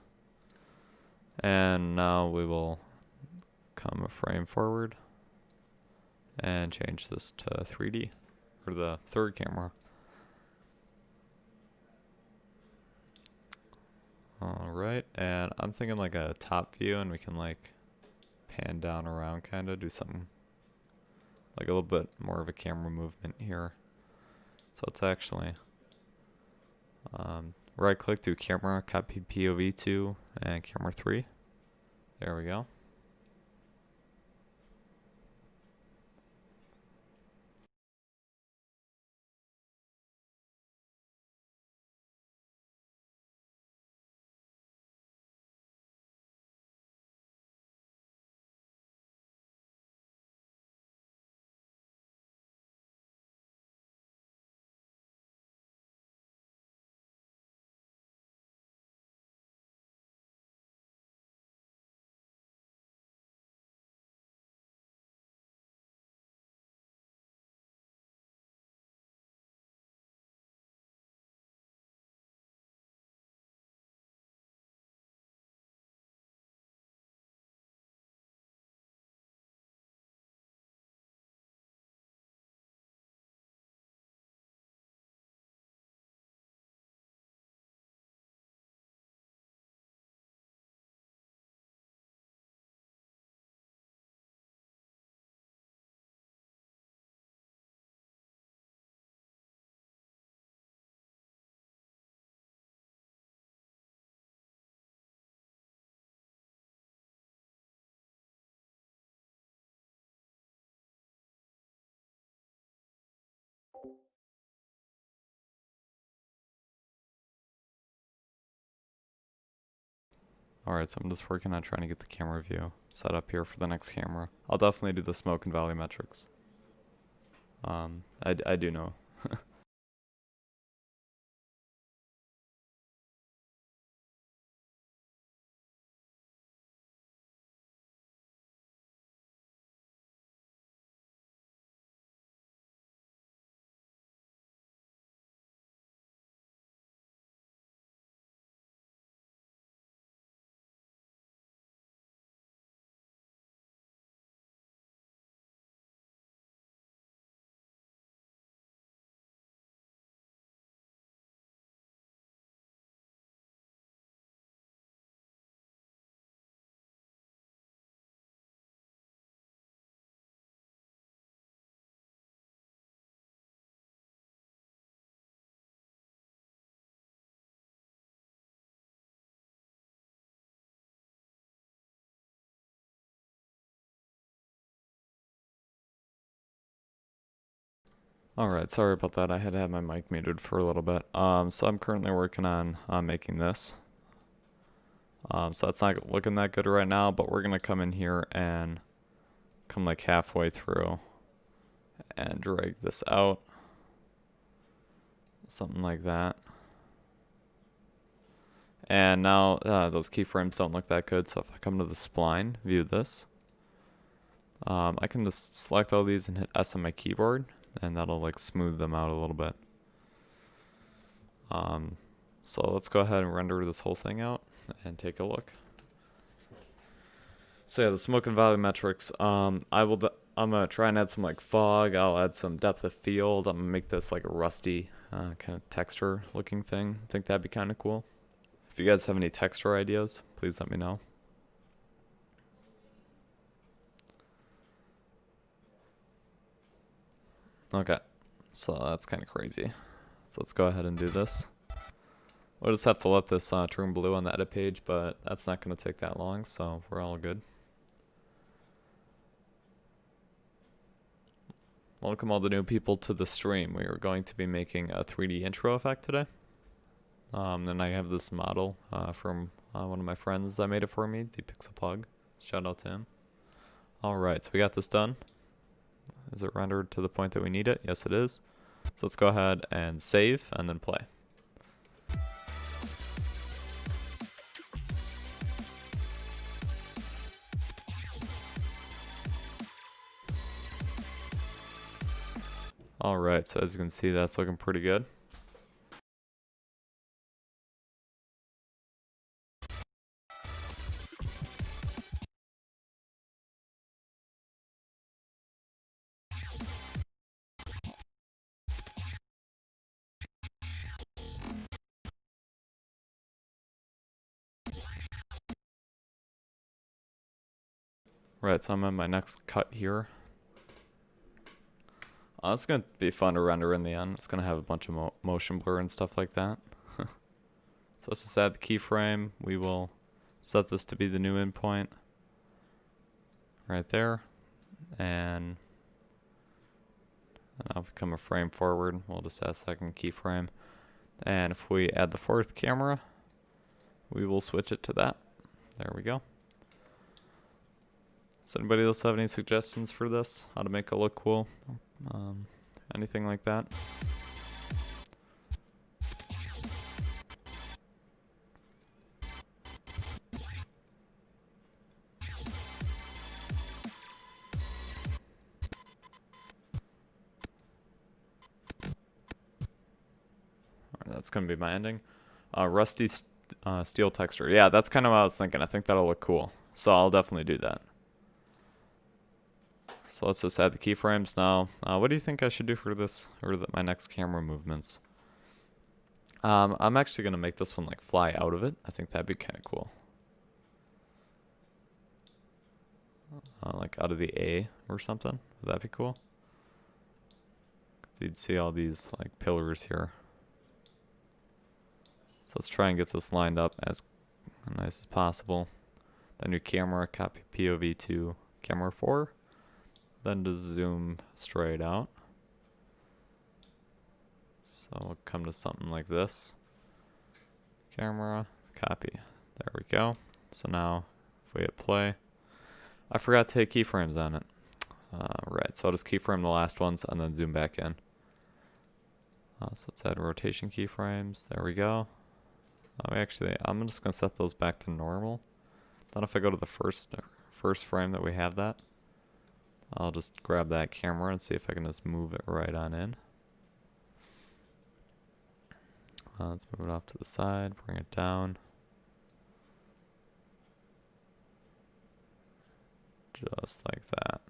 And now we will come a frame forward and change this to 3D for the third camera. Alright, and I'm thinking like a top view, and we can like pan down around, kind of do something like a little bit more of a camera movement here. So it's actually right click, do camera, copy POV 2 and camera 3. There we go. Alright, so I'm just working on trying to get the camera view set up here for the next camera. I'll definitely do the smoke and volumetrics. I do know. Alright, sorry about that. I had to have my mic muted for a little bit. So I'm currently working on making this. So that's not looking that good right now, but we're gonna come in here and come like halfway through and drag this out. Something like that. And now those keyframes don't look that good, so if I come to the spline, view this, I can just select all these and hit S on my keyboard, and that'll like smooth them out a little bit. So let's go ahead and render this whole thing out and take a look. So yeah, the smoke and volumetrics, I'm gonna try and add some like fog. I'll add some depth of field. I'm gonna make this like a rusty kind of texture looking thing. I think that'd be kind of cool. If you guys have any texture ideas, please let me know. Okay, so that's kind of crazy. So let's go ahead and do this. We'll just have to let this turn blue on the edit page, but that's not going to take that long, so we're all good. Welcome all the new people to the stream. We are going to be making a 3D intro effect today. Then I have this model from one of my friends that made it for me, the Pixel Pug. Shout out to him. Alright, so we got this done. Is it rendered to the point that we need it? Yes, it is. So let's go ahead and save and then play. Alright, so as you can see, that's looking pretty good. Right, so I'm in my next cut here. It's going to be fun to render in the end. It's going to have a bunch of motion blur and stuff like that. So let's just add the keyframe. We will set this to be the new endpoint. Right there. And now if we come a frame forward, we'll just add a second keyframe. And if we add the fourth camera, we will switch it to that. There we go. Does anybody else have any suggestions for this? How to make it look cool? Anything like that? That's going to be my ending. Rusty steel texture. Yeah, that's kind of what I was thinking. I think that'll look cool. So I'll definitely do that. So let's just add the keyframes now. What do you think I should do for this, or my next camera movements? I'm actually going to make this one like fly out of it. I think that'd be kind of cool. Like out of the A or something. Would that be cool? So you'd see all these like pillars here. So let's try and get this lined up as nice as possible. Then new camera, copy POV to camera 4. Then just zoom straight out. So we'll come to something like this. Camera, copy. There we go. So now if we hit play, I forgot to hit keyframes on it. Right, so I'll just keyframe the last ones and then zoom back in. So let's add rotation keyframes. There we go. Actually, I'm just going to set those back to normal. Then if I go to the first frame that we have that, I'll just grab that camera and see if I can just move it right on in. Let's move it off to the side, bring it down. Just like that.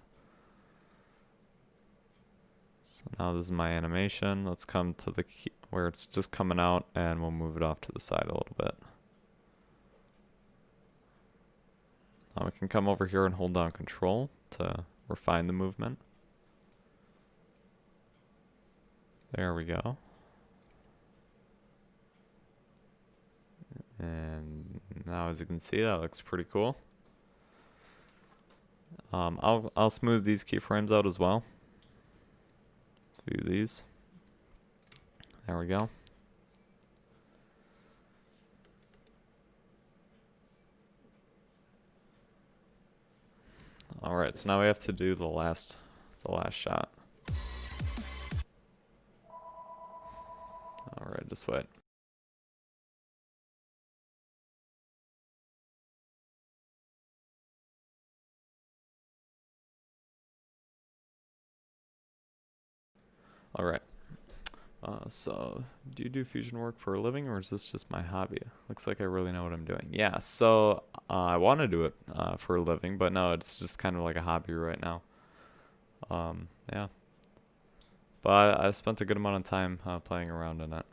So now this is my animation. Let's come to the key where it's just coming out, and we'll move it off to the side a little bit. Now we can come over here and hold down Control to refine the movement. There we go. And now as you can see, that looks pretty cool. I'll smooth these keyframes out as well. Let's view these. There we go. Alright, so now we have to do the last shot. Alright, just wait. Alright. So, do you do fusion work for a living, or is this just my hobby? Looks like I really know what I'm doing. Yeah, so I want to do it for a living, but no, it's just kind of like a hobby right now. Yeah. But I spent a good amount of time playing around in it.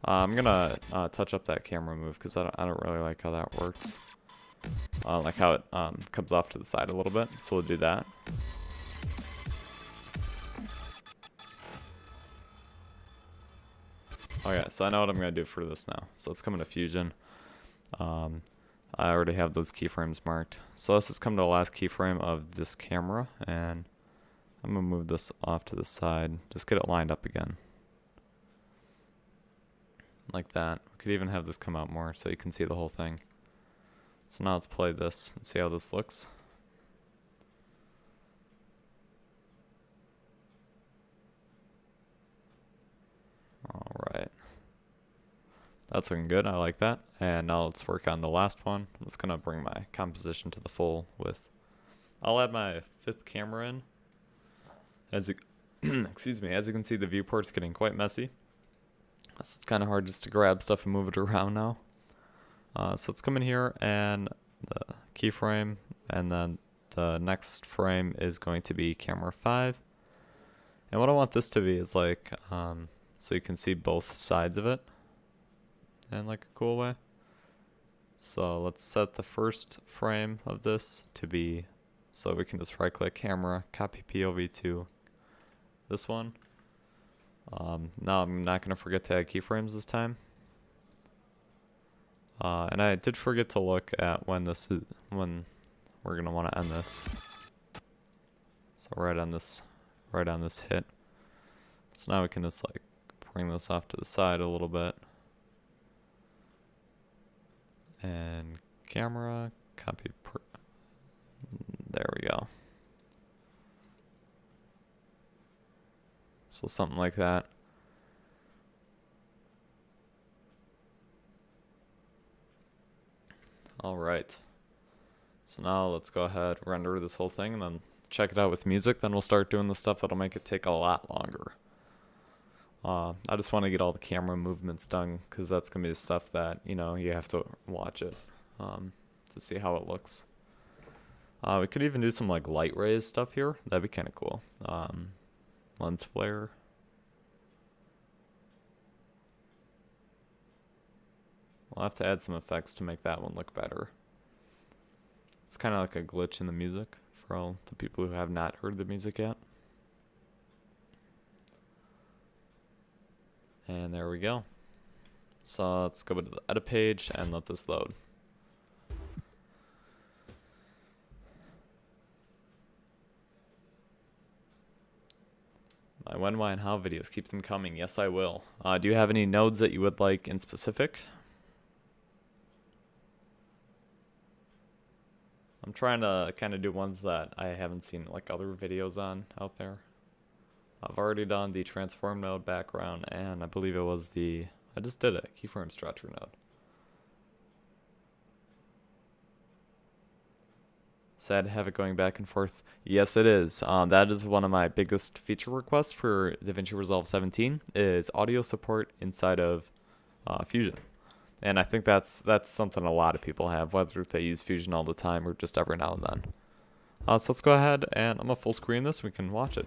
I'm gonna touch up that camera move because I don't really like how that works. Like how it comes off to the side a little bit. So we'll do that. Okay, so I know what I'm gonna do for this now. So let's come into Fusion. I already have those keyframes marked. So let's just come to the last keyframe of this camera, and I'm gonna move this off to the side. Just get it lined up again. Like that. We could even have this come out more so you can see the whole thing. So now let's play this and see how this looks. Alright. That's looking good, I like that. And now let's work on the last one. I'm just gonna bring my composition to the full width. I'll add my 5th camera in. As you excuse me, as you can see, the viewport's getting quite messy. So it's kind of hard just to grab stuff and move it around now. So let's come in here and the keyframe, and then the next frame is going to be camera 5. And what I want this to be is like, so you can see both sides of it in like a cool way. So let's set the first frame of this to be, so we can just right click camera, copy POV to this one. Now I'm not going to forget to add keyframes this time. And I did forget to look at when we're going to want to end this. So right on this hit. So now we can just like bring this off to the side a little bit. And camera, copy, there we go. So something like that. Alright. So now let's go ahead, render this whole thing, and then check it out with music. Then we'll start doing the stuff that'll make it take a lot longer. I just want to get all the camera movements done, because that's going to be the stuff that, you know, you have to watch it to see how it looks. We could even do some like light rays stuff here. That'd be kind of cool. Lens flare. We'll have to add some effects to make that one look better. It's kind of like a glitch in the music for all the people who have not heard the music yet. And there we go. So let's go to the edit page and let this load. My when, why, and how videos, keep them coming. Yes, I will. Do you have any nodes that you would like in specific? I'm trying to kind of do ones that I haven't seen like other videos on out there. I've already done the transform node background, and I believe it was I just did it, keyframe stretcher node. Sad to have it going back and forth. Yes, it is. That is one of my biggest feature requests for Davinci Resolve 17 is audio support inside of Fusion. And I think that's something a lot of people have, whether they use Fusion all the time or just every now and then. So let's go ahead and I'm going to full screen this. We can watch it.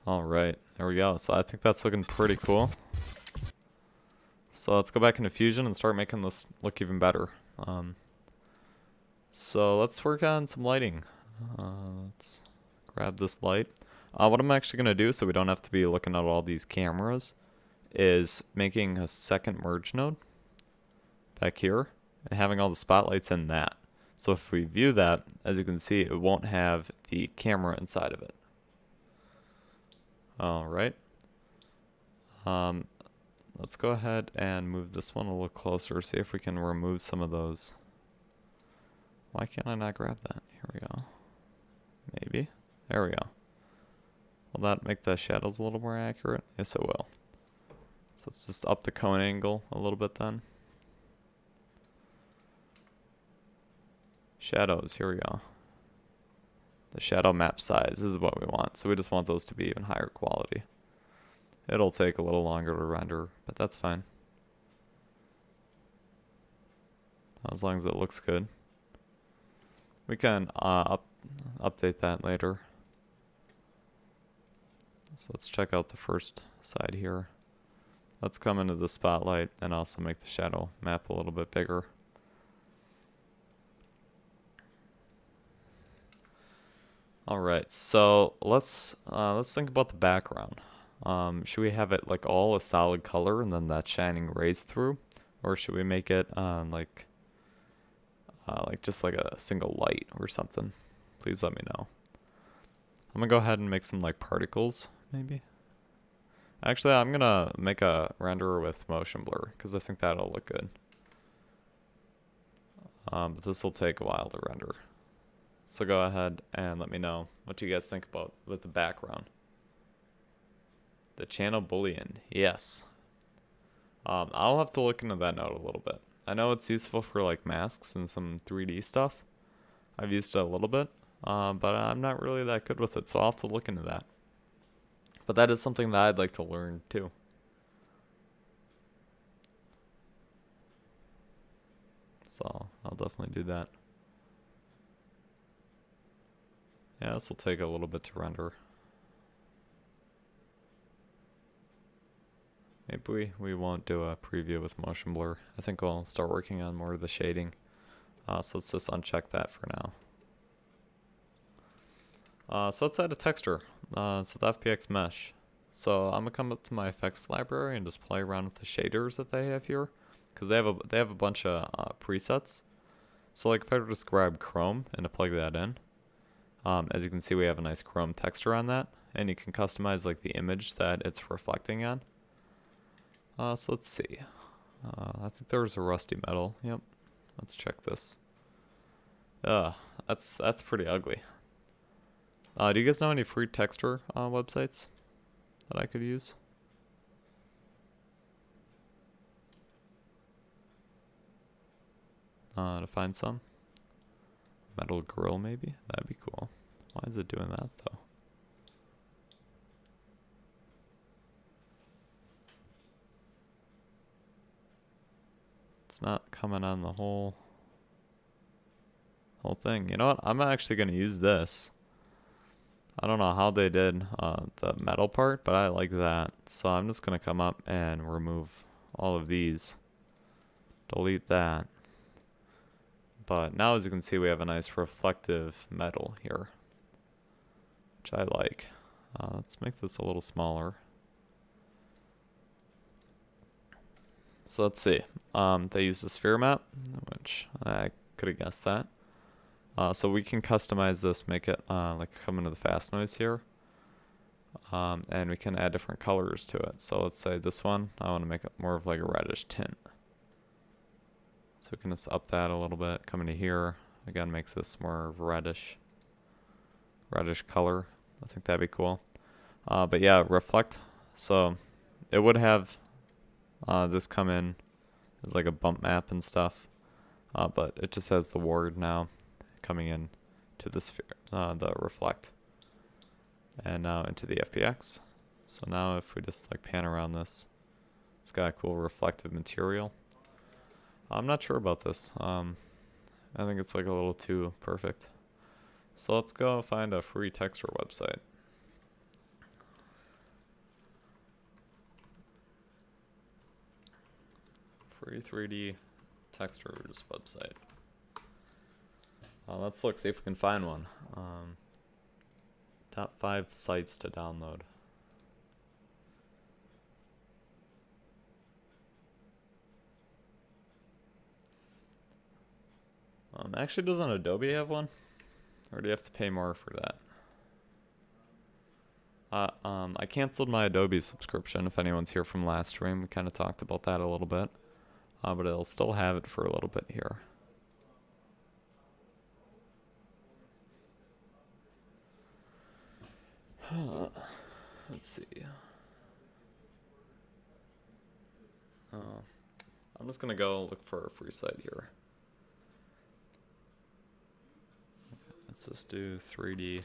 Alright, there we go. So I think that's looking pretty cool. So let's go back into Fusion and start making this look even better. So let's work on some lighting. Let's grab this light. What I'm actually going to do, so we don't have to be looking at all these cameras, is making a second merge node back here and having all the spotlights in that. So if we view that, as you can see, it won't have the camera inside of it. All right. Let's go ahead and move this one a little closer, see if we can remove some of those. Why can't I not grab that? Here we go. Maybe. There we go. Will that make the shadows a little more accurate? Yes, it will. So let's just up the cone angle a little bit then. Shadows, here we go. The shadow map size is what we want. So we just want those to be even higher quality. It'll take a little longer to render, but that's fine. As long as it looks good. We can update that later. So let's check out the first side here. Let's come into the spotlight and also make the shadow map a little bit bigger. All right, so let's think about the background. Should we have it like all a solid color and then that shining rays through, or should we make it like just like a single light or something? Please let me know. I'm gonna go ahead and make some like particles, maybe. Actually, I'm gonna make a renderer with motion blur because I think that'll look good. But this will take a while to render. So go ahead and let me know what you guys think about with the background. The channel boolean, yes. I'll have to look into that node a little bit. I know it's useful for like masks and some 3D stuff. I've used it a little bit, but I'm not really that good with it, so I'll have to look into that. But that is something that I'd like to learn too. So I'll definitely do that. Yeah, this will take a little bit to render. Maybe we won't do a preview with motion blur. I think we'll start working on more of the shading. So let's just uncheck that for now. So let's add a texture. So the FPX mesh. So I'm gonna come up to my effects library and just play around with the shaders that they have here, because they have a bunch of presets. So like if I were to just grab Chrome and to plug that in, as you can see, we have a nice Chrome texture on that, and you can customize like the image that it's reflecting on. So let's see. I think there was a rusty metal. Yep. Let's check this. That's pretty ugly. Do you guys know any free texture websites that I could use? To find some. Metal grill maybe? That'd be cool. Why is it doing that though? It's not coming on the whole thing. You know what? I'm actually going to use this. I don't know how they did the metal part, but I like that. So I'm just going to come up and remove all of these. Delete that. But now, as you can see, we have a nice reflective metal here, which I like. Let's make this a little smaller. So let's see. They used a sphere map, which I could have guessed that. So we can customize this, make it like come into the fast noise here. And we can add different colors to it. So let's say this one, I want to make it more of like a reddish tint. So we can just up that a little bit, come into here, again make this more of a reddish color. I think that'd be cool. But yeah, reflect. So it would have this come in as like a bump map and stuff. But it just has the word now coming in to the sphere, the reflect. And now into the FPX. So now if we just like pan around this, it's got a cool reflective material. I'm not sure about this. I think it's like a little too perfect. So let's go find a free texture website. Free 3D textures website. Let's look, see if we can find one. Top 5 sites to download. Actually, doesn't Adobe have one? Or do you have to pay more for that? I canceled my Adobe subscription. If anyone's here from last stream, we kind of talked about that a little bit. But I'll still have it for a little bit here. Let's see. I'm just gonna go look for a free site here. Let's just do 3D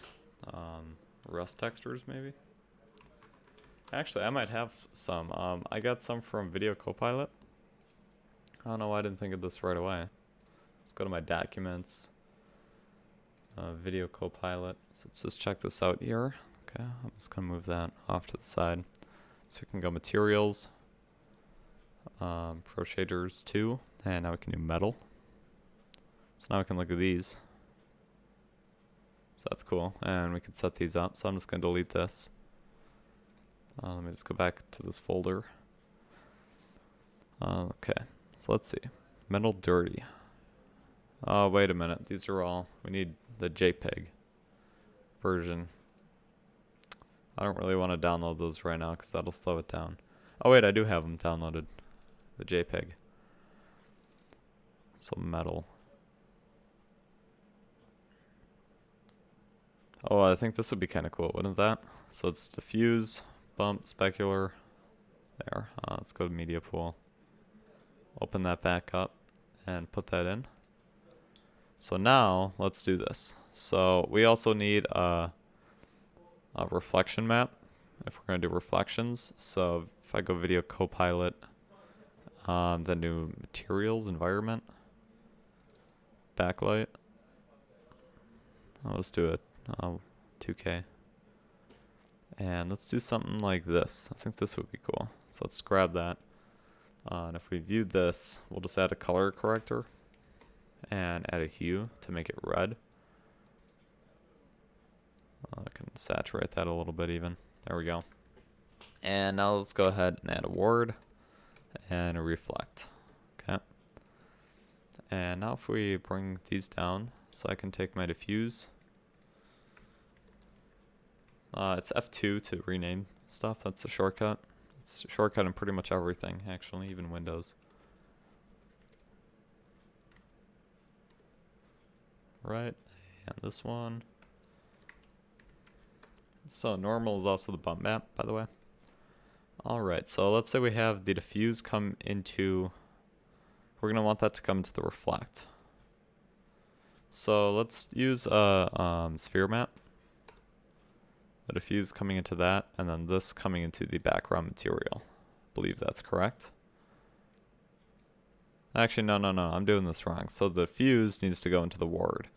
Rust textures maybe. Actually, I might have some. I got some from Video Copilot. I don't know why I didn't think of this right away. Let's go to my documents. Video Copilot. So let's just check this out here. Okay, I'm just gonna move that off to the side. So we can go materials, Pro Shaders 2, and now we can do metal. So now we can look at these. So that's cool, and we can set these up. So I'm just gonna delete this. Let me just go back to this folder. Okay, so let's see. Metal dirty. Oh, wait a minute. These are all, we need the JPEG version. I don't really want to download those right now because that'll slow it down. Oh wait, I do have them downloaded. The JPEG. So metal. Oh, I think this would be kind of cool, wouldn't that? So it's diffuse, bump, specular. There. Let's go to media pool. Open that back up and put that in. So now let's do this. So we also need a reflection map if we're going to do reflections. So if I go Video Copilot, then do materials, environment, backlight. Let's do it 2K. And let's do something like this. I think this would be cool. So let's grab that. And if we viewed this, we'll just add a color corrector and add a hue to make it red. I can saturate that a little bit even. There we go. And now let's go ahead and add a word and a reflect. Okay. And now if we bring these down, so I can take my diffuse. It's F2 to rename stuff. That's a shortcut. It's a shortcut in pretty much everything, actually, even Windows. Right, and this one. So normal is also the bump map, by the way. Alright, so let's say we have the diffuse come into, we're going to want that to come into the reflect. So let's use a sphere map. The diffuse coming into that, and then this coming into the background material. I believe that's correct. Actually, no, I'm doing this wrong. So the diffuse needs to go into the word.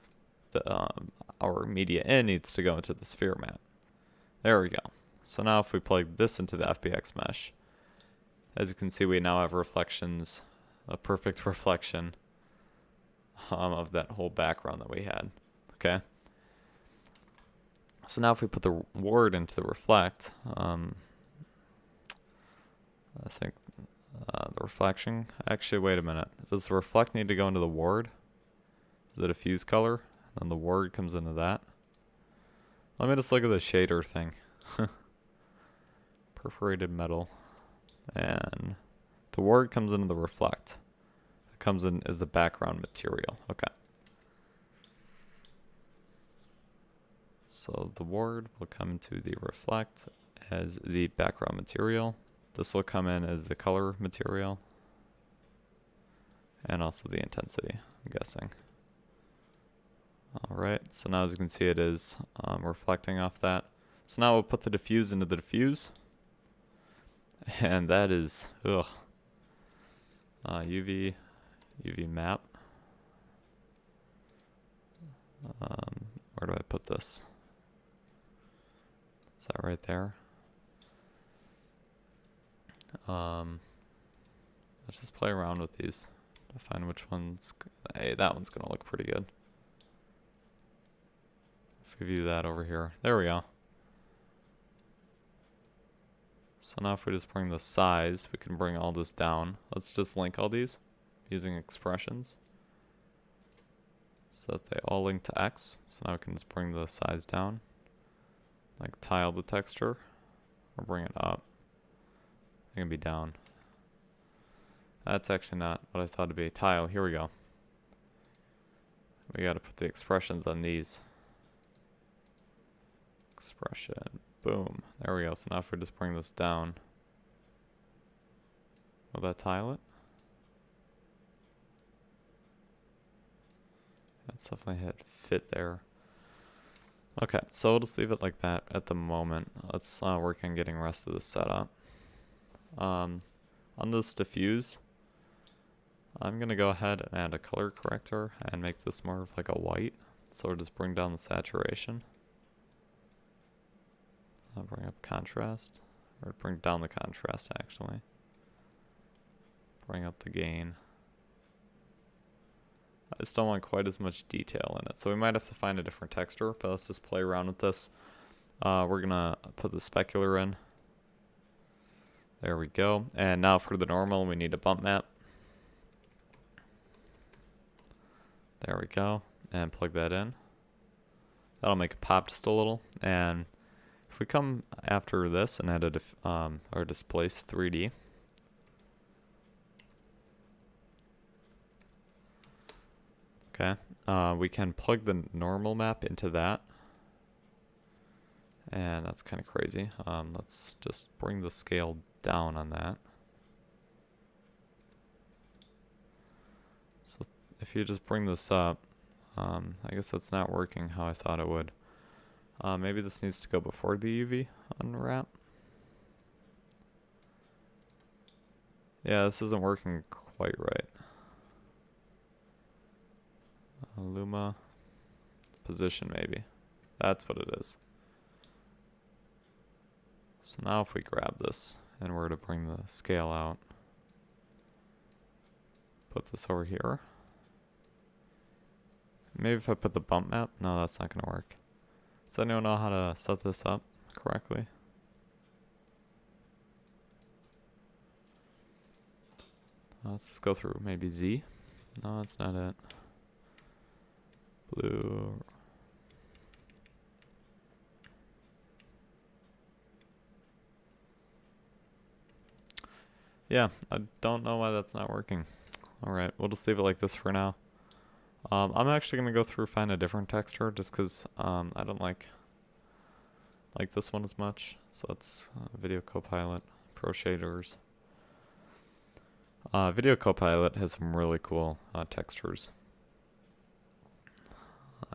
Our media in needs to go into the sphere map. There we go. So now if we plug this into the FBX mesh, as you can see, we now have reflections, a perfect reflection of that whole background that we had. Okay. So now if we put the word into the reflect, I think the reflection, actually wait a minute, does the reflect need to go into the word? Is it a fuse color? And then the word comes into that. Let me just look at the shader thing. Perforated metal. And the word comes into the reflect. It comes in as the background material. Okay. So the word will come into the reflect as the background material. This will come in as the color material. And also the intensity, I'm guessing. Alright, so now as you can see it is reflecting off that. So now we'll put the diffuse into the diffuse. And that is, UV map. Where do I put this? Is that right there? Let's just play around with these to find which one's, hey, that one's gonna look pretty good. If we view that over here, there we go. So now if we just bring the size, we can bring all this down. Let's just link all these using expressions so that they all link to X. So now we can just bring the size down, like tile the texture, or bring it up. It can be down. That's actually not what I thought it'd be. Tile, here we go. We gotta put the expressions on these. Expression, boom. There we go. So now if we just bring this down, will that tile it? That's definitely hit fit there. Okay, so we'll just leave it like that at the moment. Let's work on getting the rest of this set up. On this diffuse, I'm gonna go ahead and add a color corrector and make this more of like a white. So we'll just bring down the saturation. I'll bring up contrast, or bring down the contrast actually. Bring up the gain. I just don't want quite as much detail in it, so we might have to find a different texture, but let's just play around with this. We're gonna put the specular in. There we go. And now for the normal, we need a bump map. There we go. And plug that in. That'll make it pop just a little. And if we come after this and add our displace 3D. Okay. We can plug the normal map into that. And that's kind of crazy. Let's just bring the scale down on that. So if you just bring this up, I guess that's not working how I thought it would. Maybe this needs to go before the UV unwrap. Yeah, this isn't working quite right. Luma position maybe. That's what it is. So now if we grab this and we're to bring the scale out, put this over here. Maybe if I put the bump map, no, that's not gonna work. Does anyone know how to set this up correctly? Let's just go through maybe Z. No, that's not it. Blue. Yeah, I don't know why that's not working. Alright, we'll just leave it like this for now. I'm actually going to go through find a different texture just because I don't like this one as much. So it's Video Copilot, Pro Shaders. Video Copilot has some really cool textures.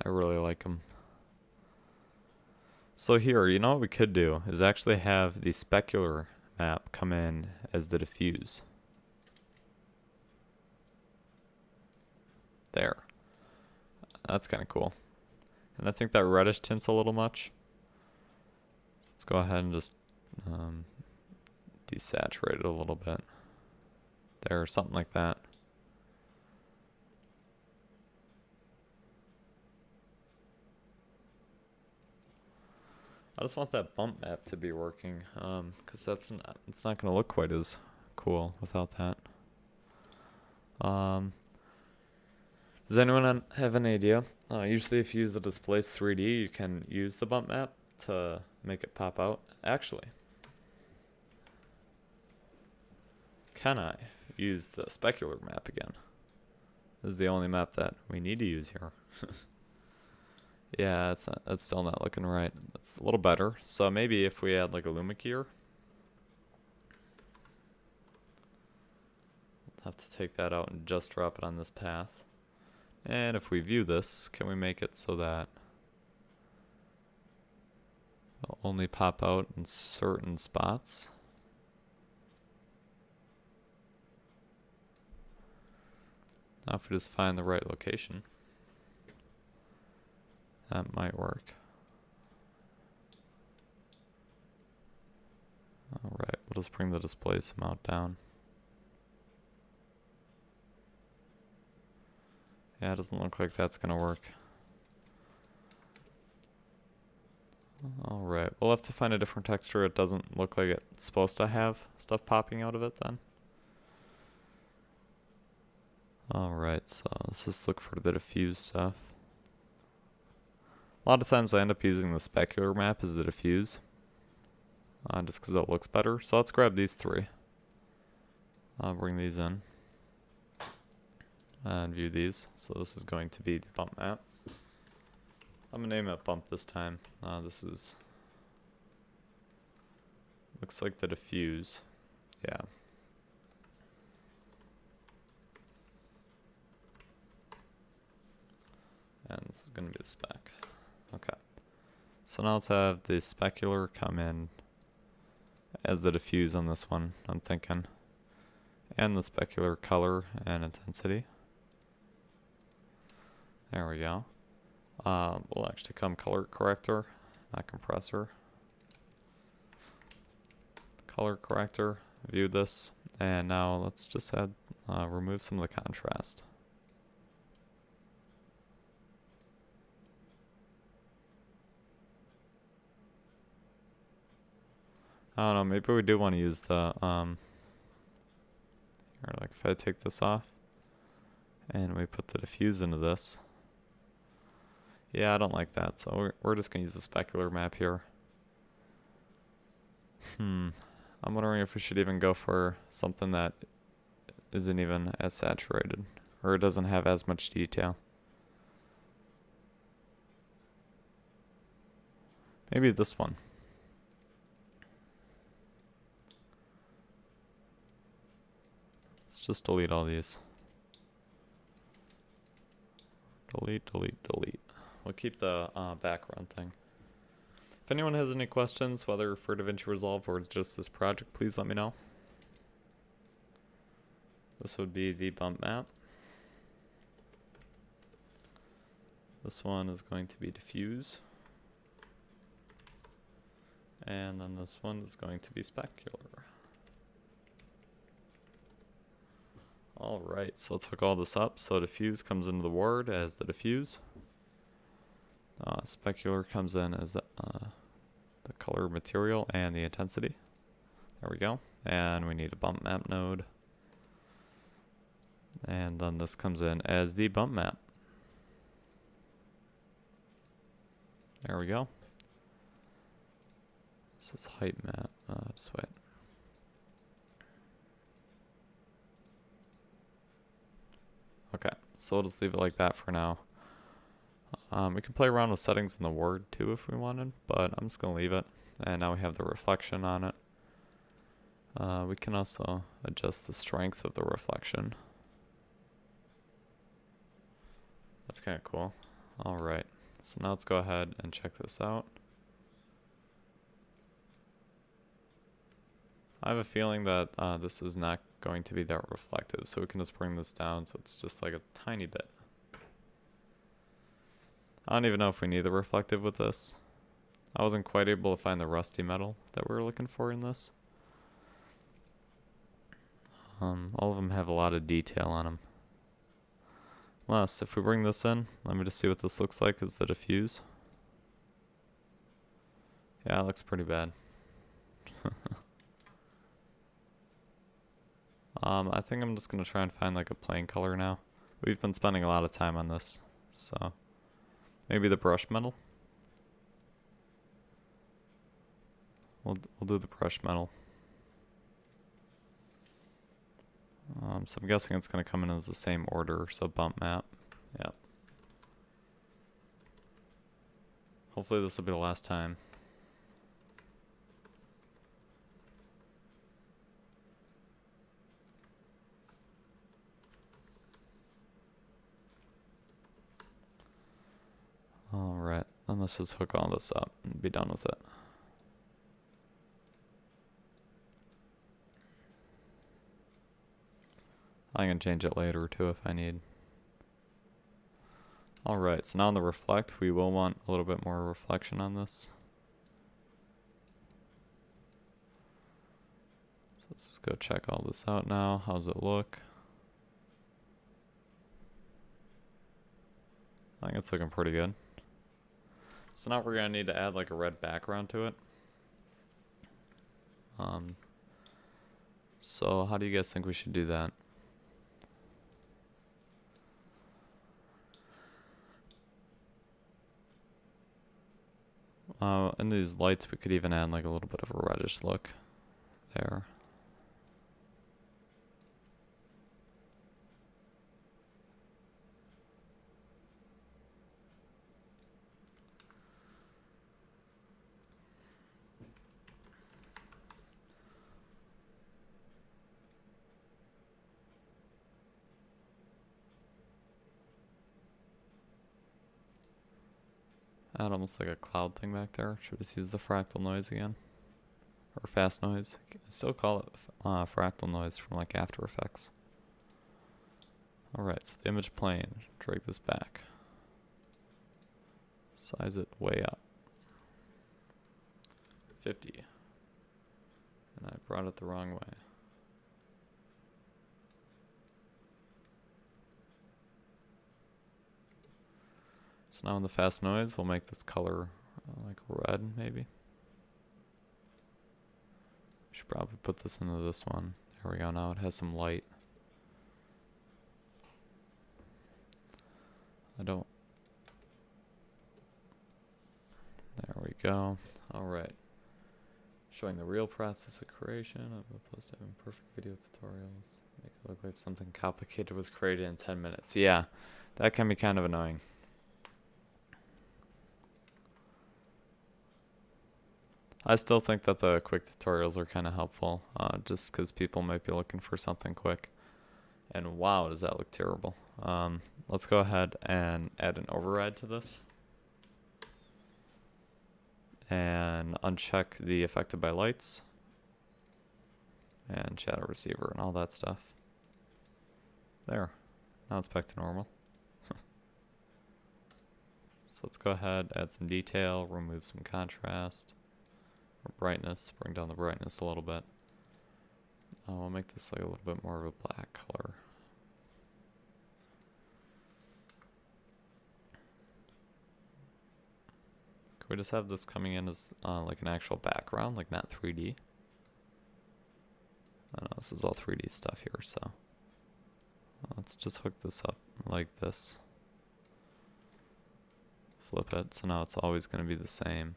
I really like them. So here, you know what we could do is actually have the specular map come in as the diffuse. There. That's kind of cool. And I think that reddish tint's a little much. So let's go ahead and just desaturate it a little bit. There, something like that. I just want that bump map to be working, because it's not going to look quite as cool without that. Does anyone have an idea? Usually if you use the displace 3D, you can use the bump map to make it pop out. Actually, can I use the specular map again? This is the only map that we need to use here. Yeah, that's still not looking right. That's a little better. So maybe if we add like a Luma keyer, we'll have to take that out and just drop it on this path. And if we view this, can we make it so that it'll only pop out in certain spots? Now if we just find the right location, that might work. Alright, we'll just bring the displace amount down. Yeah, it doesn't look like that's gonna work. Alright, we'll have to find a different texture. It doesn't look like it's supposed to have stuff popping out of it then. Alright, so let's just look for the diffuse stuff. A lot of times I end up using the specular map as the diffuse. Just because it looks better. So let's grab these three. I'll bring these in. And view these. So this is going to be the bump map. I'm gonna name it bump this time. This is looks like the diffuse. Yeah. And this is gonna be the spec. Okay. So now let's have the specular come in as the diffuse on this one, I'm thinking. And the specular color and intensity. There we go. Will actually come color corrector, not compressor. Color corrector, view this, and now let's just add, remove some of the contrast. I don't know, maybe we do want to use the, or like if I take this off, and we put the diffuse into this. Yeah, I don't like that, so we're just going to use the specular map here. I'm wondering if we should even go for something that isn't even as saturated, or it doesn't have as much detail. Maybe this one. Let's just delete all these. Delete, delete, delete. We'll keep the background thing. If anyone has any questions, whether for Davinci Resolve or just this project, please let me know. This would be the bump map. This one is going to be diffuse. And then this one is going to be specular. Alright, so let's hook all this up. So diffuse comes into the word as the diffuse. Specular comes in as the color material and the intensity. There we go. And we need a bump map node. And then this comes in as the bump map. There we go. This is height map. Just wait. Okay, so we'll just leave it like that for now. We can play around with settings in the word too if we wanted, but I'm just going to leave it. And now we have the reflection on it. We can also adjust the strength of the reflection. That's kind of cool. Alright, so now let's go ahead and check this out. I have a feeling that this is not going to be that reflective, so we can just bring this down so it's just like a tiny bit. I don't even know if we need the reflective with this. I wasn't quite able to find the rusty metal that we were looking for in this. All of them have a lot of detail on them. Unless, if we bring this in, let me just see what this looks like as the diffuse. Yeah, it looks pretty bad. I think I'm just going to try and find like a plain color now. We've been spending a lot of time on this, so maybe the brush metal. We'll do the brush metal. So I'm guessing it's going to come in as the same order, so bump map. Yep. Hopefully this will be the last time. Alright, then let's just hook all this up and be done with it. I can change it later too if I need. Alright, so now on the reflect, we will want a little bit more reflection on this. So let's just go check all this out now. How's it look? I think it's looking pretty good. So now we're gonna need to add like a red background to it. So how do you guys think we should do that? In these lights, we could even add like a little bit of a reddish look there. Add almost like a cloud thing back there. Should we just use the fractal noise again? Or fast noise? I still call it fractal noise from like After Effects. Alright, so the image plane. Drag this back. Size it way up. 50. And I brought it the wrong way. So now in the fast noise, we'll make this color like red, maybe. We should probably put this into this one. There we go, now it has some light. There we go. Alright. Showing the real process of creation of opposed to imperfect video tutorials. Make it look like something complicated was created in 10 minutes. Yeah, that can be kind of annoying. I still think that the quick tutorials are kind of helpful, just because people might be looking for something quick. And wow, does that look terrible. Let's go ahead and add an override to this. And uncheck the affected by lights. And shadow receiver and all that stuff. There. Now it's back to normal. So let's go ahead, add some detail, remove some contrast. Or brightness, bring down the brightness a little bit. We'll make this like a little bit more of a black color. Could we just have this coming in as like an actual background, like not 3D? I know this is all 3D stuff here, so let's just hook this up like this. Flip it, so now it's always going to be the same.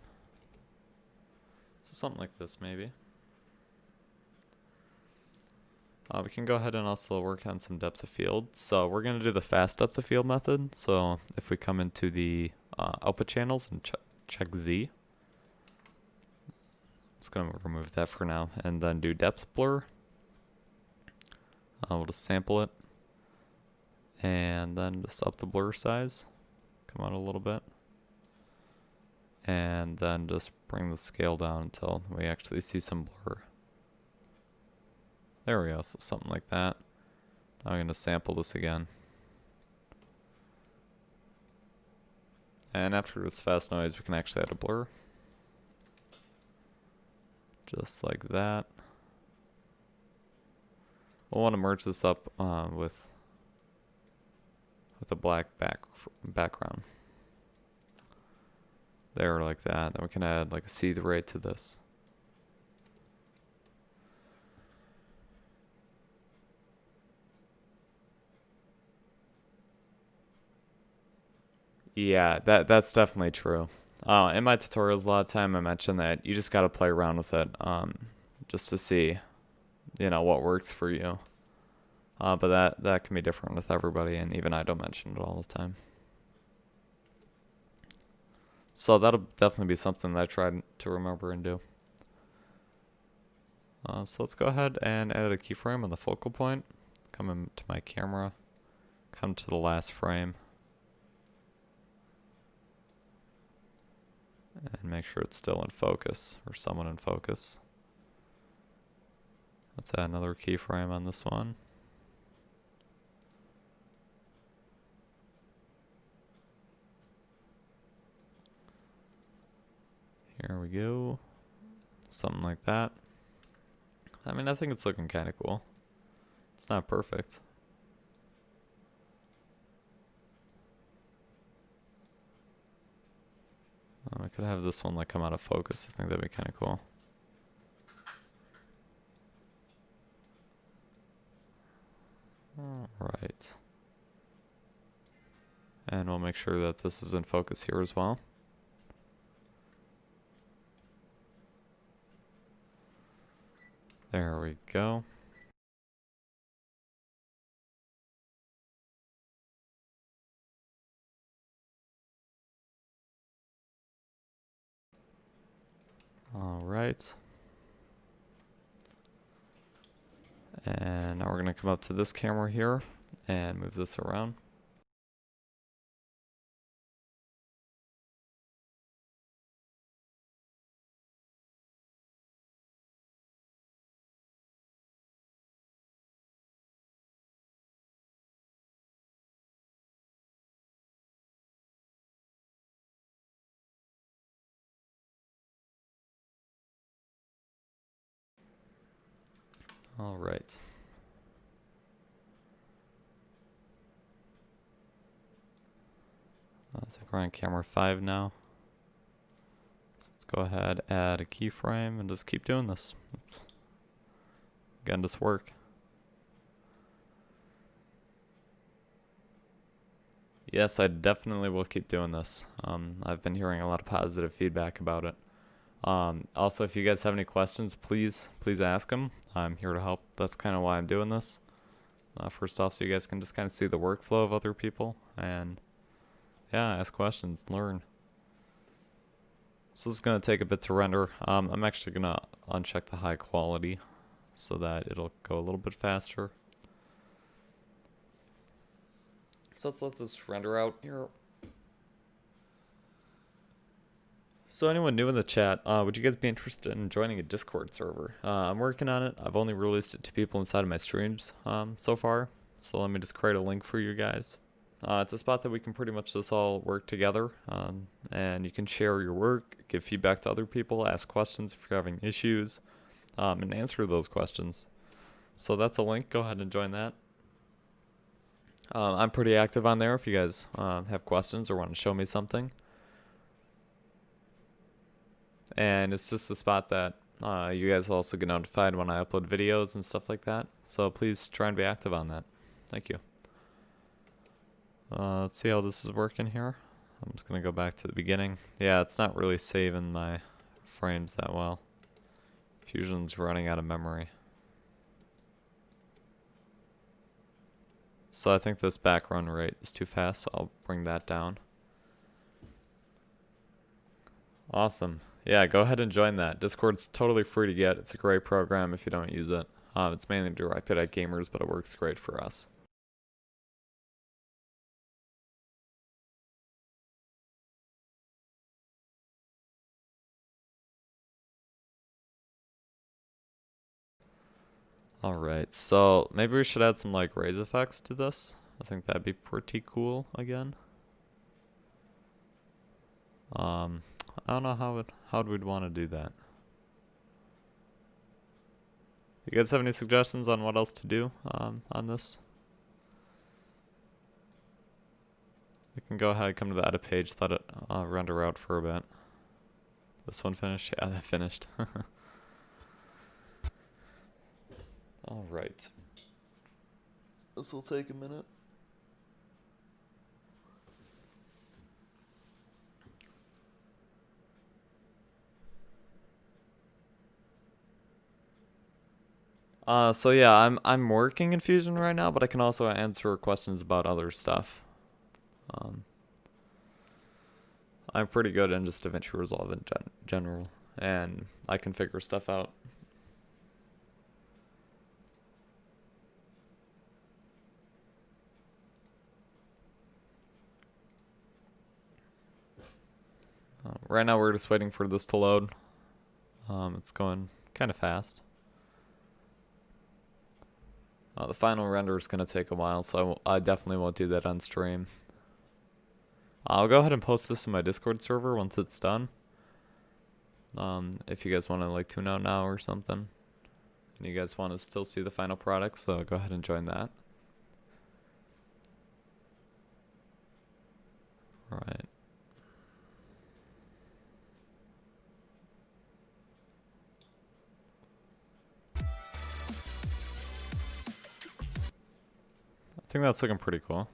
So something like this, maybe. We can go ahead and also work on some depth of field. So we're going to do the fast depth of field method. So if we come into the output channels and check Z. I'm just going to remove that for now. And then do depth blur. We'll just sample it. And then just up the blur size. Come out a little bit. And then just bring the scale down until we actually see some blur. There we go, so something like that. Now I'm going to sample this again. And after this fast noise, we can actually add a blur. Just like that. We'll want to merge this up with a black background. There, like that. Then we can add like a seethe ray to this. Yeah, that's definitely true. In my tutorials, a lot of time I mention that you just got to play around with it, just to see, what works for you. But that can be different with everybody, and even I don't mention it all the time. So that'll definitely be something that I try to remember and do. So let's go ahead and add a keyframe on the focal point. Come into my camera, come to the last frame. And make sure it's still in focus, or somewhat in focus. Let's add another keyframe on this one. Here we go. Something like that. I mean, I think it's looking kind of cool. It's not perfect. could have this one like come out of focus. I think that'd be kind of cool. All right. And we'll make sure that this is in focus here as well. There we go. All right. And now we're going to come up to this camera here and move this around. All right. I think we're on camera 5 now. So let's go ahead, add a keyframe, and just keep doing this. Again, just work. Yes, I definitely will keep doing this. I've been hearing a lot of positive feedback about it. Also, if you guys have any questions, please ask them. I'm here to help. That's kind of why I'm doing this. First off, so you guys can just kind of see the workflow of other people and yeah, ask questions, learn. So this is going to take a bit to render. I'm actually going to uncheck the high quality so that it'll go a little bit faster. So let's let this render out here. So anyone new in the chat, would you guys be interested in joining a Discord server? I'm working on it. I've only released it to people inside of my streams so far. So let me just create a link for you guys. It's a spot that we can pretty much just all work together. And you can share your work, give feedback to other people, ask questions if you're having issues, and answer those questions. So that's a link. Go ahead and join that. I'm pretty active on there if you guys have questions or want to show me something. And it's just a spot that you guys will also get notified when I upload videos and stuff like that. So please try and be active on that. Thank you. Let's see how this is working here. I'm just going to go back to the beginning. Yeah, it's not really saving my frames that well. Fusion's running out of memory. So I think this back run rate is too fast, so I'll bring that down. Awesome. Yeah, go ahead and join that. Discord's totally free to get. It's a great program if you don't use it. It's mainly directed at gamers, but it works great for us. Alright, so maybe we should add some like raise effects to this. I think that'd be pretty cool again. I don't know how we'd want to do that. You guys have any suggestions on what else to do on this? We can go ahead, come to the edit page, let it render out for a bit. This one finished? Yeah, that finished. Alright. This will take a minute. So yeah, I'm working in Fusion right now, but I can also answer questions about other stuff. I'm pretty good in just Davinci Resolve in general, and I can figure stuff out. Right now we're just waiting for this to load. It's going kind of fast. The final render is going to take a while, so I definitely won't do that on stream. I'll go ahead and post this in my Discord server once it's done. If you guys want to like tune out now or something, and you guys want to still see the final product, so go ahead and join that. All right. think that's looking pretty cool.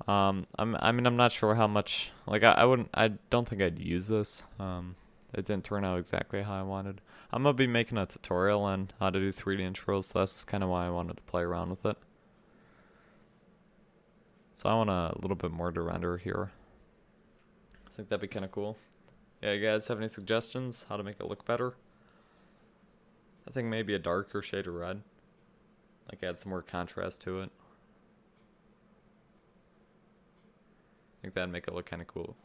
I'm not sure how much, like, I don't think I'd use this. It didn't turn out exactly how I wanted. I'm gonna be making a tutorial on how to do 3D intros, so that's kind of why I wanted to play around with it. So I want a little bit more to render here. I think that'd be kind of cool. Yeah, you guys have any suggestions how to make it look better? I think maybe a darker shade of red. Like add some more contrast to it. I think that'd make it look kind of cool.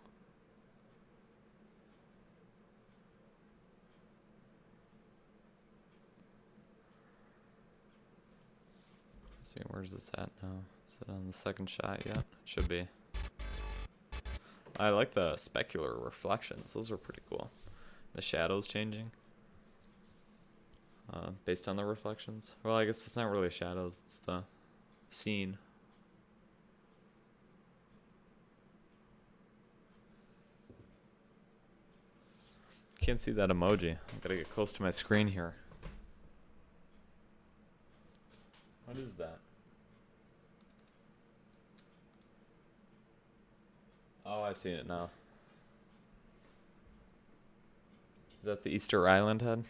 Let's see, where's this at now? Is it on the second shot yet? It should be. I like the specular reflections. Those are pretty cool. The shadows changing. Based on the reflections. Well, I guess it's not really shadows. It's the scene. Can't see that emoji. I gotta get close to my screen here. What is that? Oh, I see it now. Is that the Easter Island head?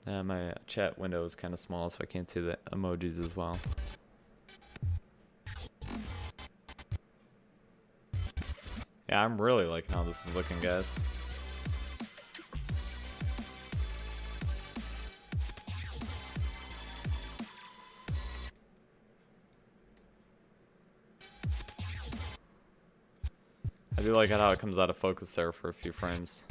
My chat window is kind of small, so I can't see the emojis as well. Yeah, I'm really liking how this is looking, guys. I do like how it comes out of focus there for a few frames.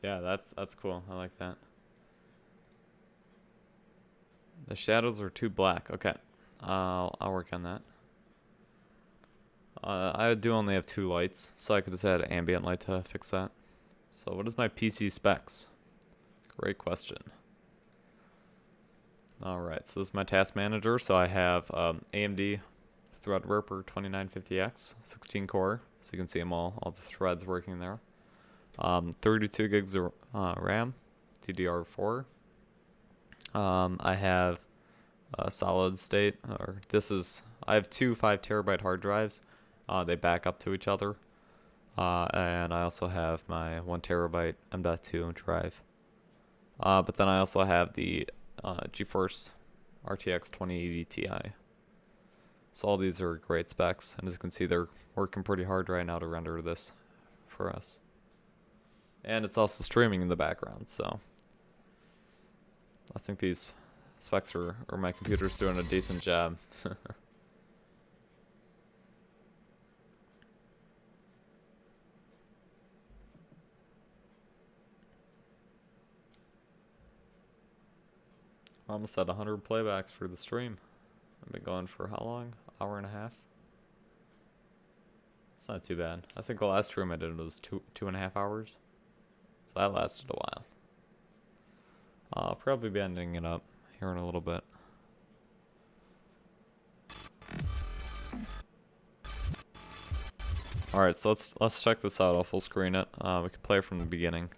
Yeah, that's cool. I like that. The shadows are too black. Okay, I'll work on that. I do only have 2 lights, so I could just add ambient light to fix that. So what is my PC specs? Great question. Alright, so this is my task manager. So I have AMD Threadripper 2950X, 16 core, so you can see them all the threads working there. 32 gigs of RAM, DDR4. I have a solid state, I have 2 5 terabyte hard drives. They back up to each other. And I also have my 1 terabyte M.2 drive. But then I also have the GeForce RTX 2080 Ti. So all these are great specs, and as you can see, they're working pretty hard right now to render this for us. And it's also streaming in the background, so I think these specs or my computer's doing a decent job. Almost at 100 playbacks for the stream. I've been going for how long? Hour and a half? It's not too bad. I think the last stream I did was 2.5 hours. So that lasted a while. I'll probably be ending it up here in a little bit. Alright, so let's check this out. I'll full screen it. We can play from the beginning.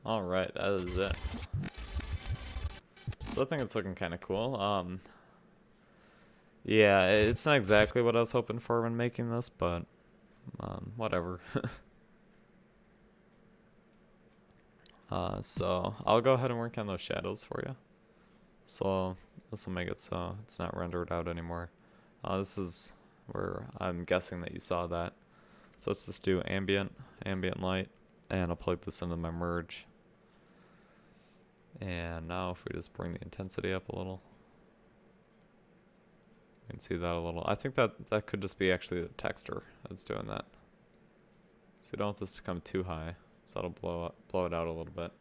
Alright, that is it. So I think it's looking kind of cool. Yeah, it's not exactly what I was hoping for when making this, but whatever. So I'll go ahead and work on those shadows for you. So this will make it so it's not rendered out anymore. This is where I'm guessing that you saw that. So let's just do ambient light, and I'll plug this into my merge. And now if we just bring the intensity up a little, you can see that a little. I think that could just be actually the texture that's doing that. So you don't want this to come too high, so that'll blow it out a little bit.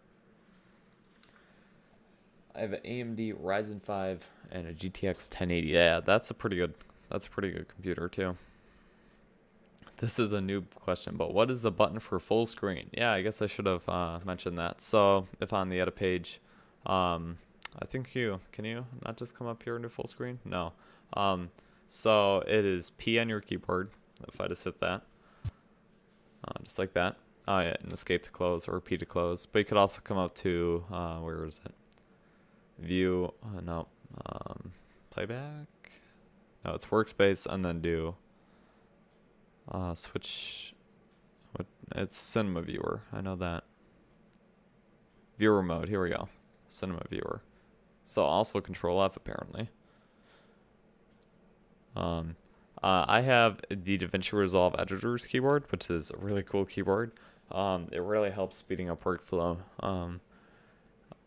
I have an AMD Ryzen 5 and a GTX 1080. Yeah, that's a pretty good computer too. This is a noob question, but what is the button for full screen? Yeah, I guess I should have mentioned that. So if on the edit page, I think can you not just come up here and do full screen? No. So it is P on your keyboard. If I just hit that, just like that. Oh yeah, and escape to close or P to close. But you could also come up to where is it? View. No. Playback. No, it's workspace, and then do switch. What? It's cinema viewer. I know that. Viewer mode. Here we go. Cinema viewer. So also Control F apparently. I have the Davinci Resolve Editor's keyboard, which is a really cool keyboard. It really helps speeding up workflow.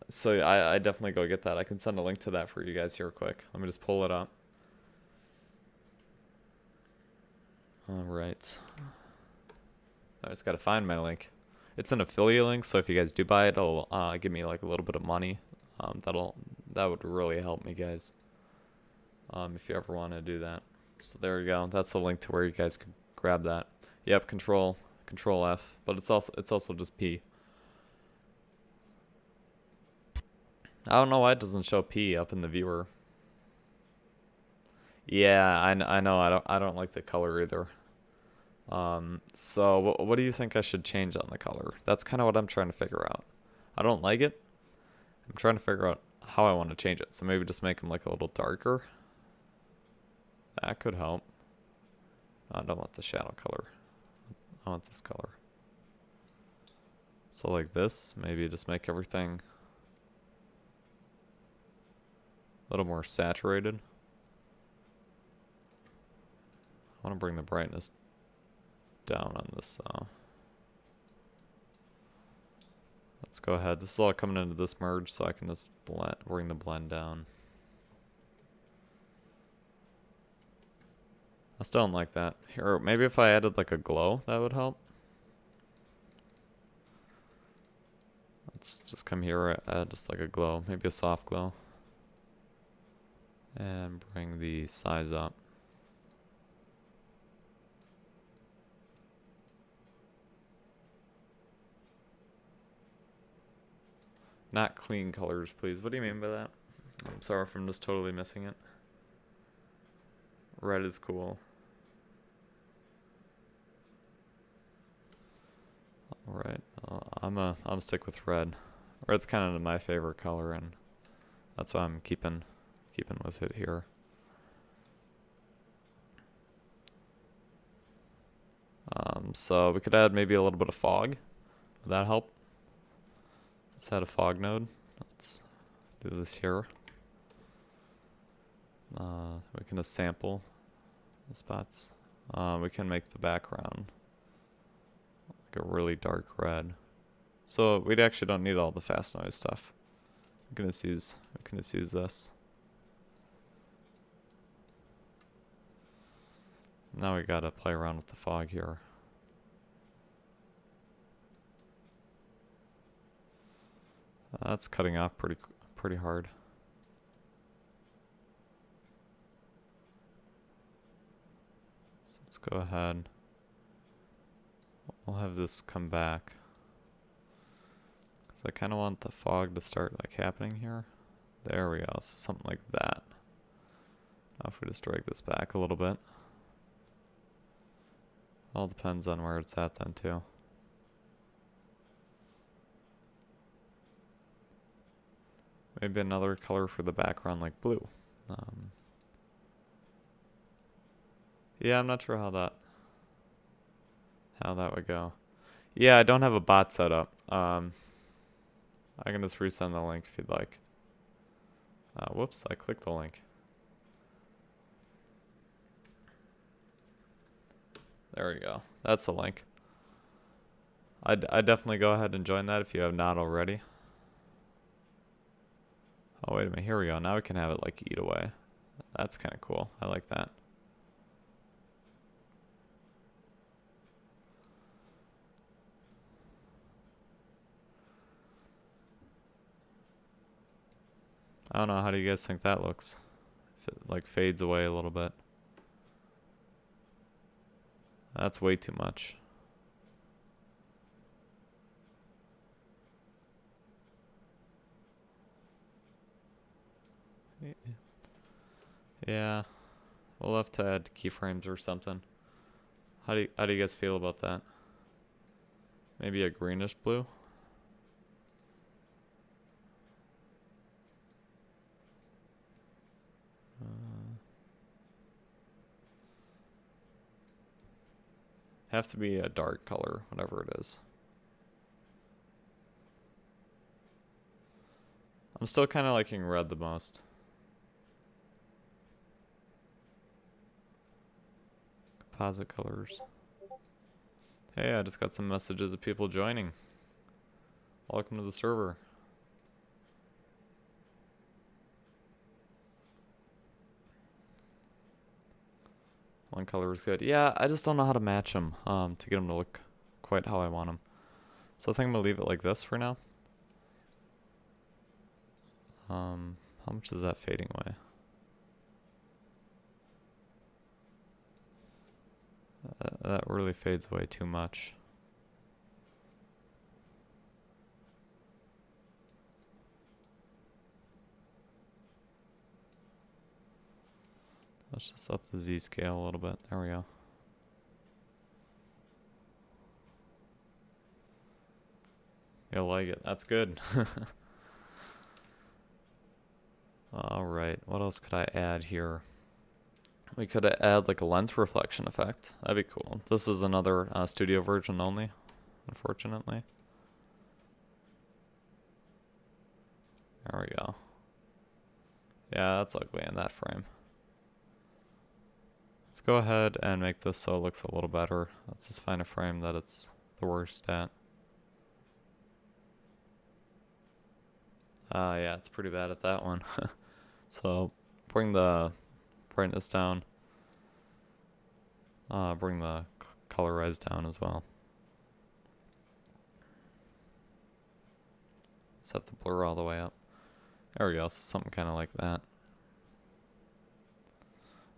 So I definitely go get that. I can send a link to that for you guys here quick. Let me just pull it up. All right. I just got to find my link. It's an affiliate link, so if you guys do buy it, it'll give me like a little bit of money. That would really help me, guys. If you ever want to do that. So there you go. That's a link to where you guys could grab that. Yep, Control F, but it's also just P. I don't know why it doesn't show P up in the viewer. Yeah, I know. I don't like the color either. So what do you think I should change on the color? That's kind of what I'm trying to figure out. I don't like it. I'm trying to figure out how I want to change it. So maybe just make them like a little darker. That could help. I don't want the shadow color. I want this color. So like this, maybe just make everything a little more saturated. I want to bring the brightness down on this. Let's go ahead. This is all coming into this merge, so I can just bring the blend down. I still don't like that. Here, maybe if I added like a glow, that would help. Let's just come here, add just like a glow, maybe a soft glow. And bring the size up. Not clean colors, please. What do you mean by that? I'm sorry if I'm just totally missing it. Red is cool. Alright, I'm stick with red. Red's kind of my favorite color, and that's why I'm keeping with it here. So we could add maybe a little bit of fog. Would that help? Let's add a fog node. Let's do this here. We can just sample the spots. We can make the background like a really dark red. So we actually don't need all the fast noise stuff. We can just use this. Now we gotta play around with the fog here. That's cutting off pretty hard. So let's go ahead. We'll have this come back. Cause I kind of want the fog to start like happening here. There we go. So something like that. Now if we just drag this back a little bit. All depends on where it's at then too. Maybe another color for the background like blue. Yeah, I'm not sure how that would go. Yeah, I don't have a bot set up. I can just resend the link if you'd like. Whoops, I clicked the link. There we go. That's the link. I'd definitely go ahead and join that if you have not already. Oh, wait a minute. Here we go. Now we can have it like eat away. That's kind of cool. I like that. I don't know, how do you guys think that looks? If it like fades away a little bit. That's way too much. Yeah, we'll have to add keyframes or something. How do you guys feel about that? Maybe a greenish blue? Have to be a dark color, whatever it is. I'm still kind of liking red the most. Composite colors. Hey, I just got some messages of people joining. Welcome to the server. One color is good. Yeah, I just don't know how to match them to get them to look quite how I want them. So I think I'm going to leave it like this for now. How much is that fading away? That really fades away too much. Let's just up the Z scale a little bit. There we go. You'll like it. That's good. Alright, what else could I add here? We could add like a lens reflection effect. That'd be cool. This is another studio version only, unfortunately. There we go. Yeah, that's ugly in that frame. Let's go ahead and make this so it looks a little better. Let's just find a frame that it's the worst at. Yeah, it's pretty bad at that one. So bring the brightness down. Bring the colorize down as well. Set the blur all the way up. There we go, so something kind of like that.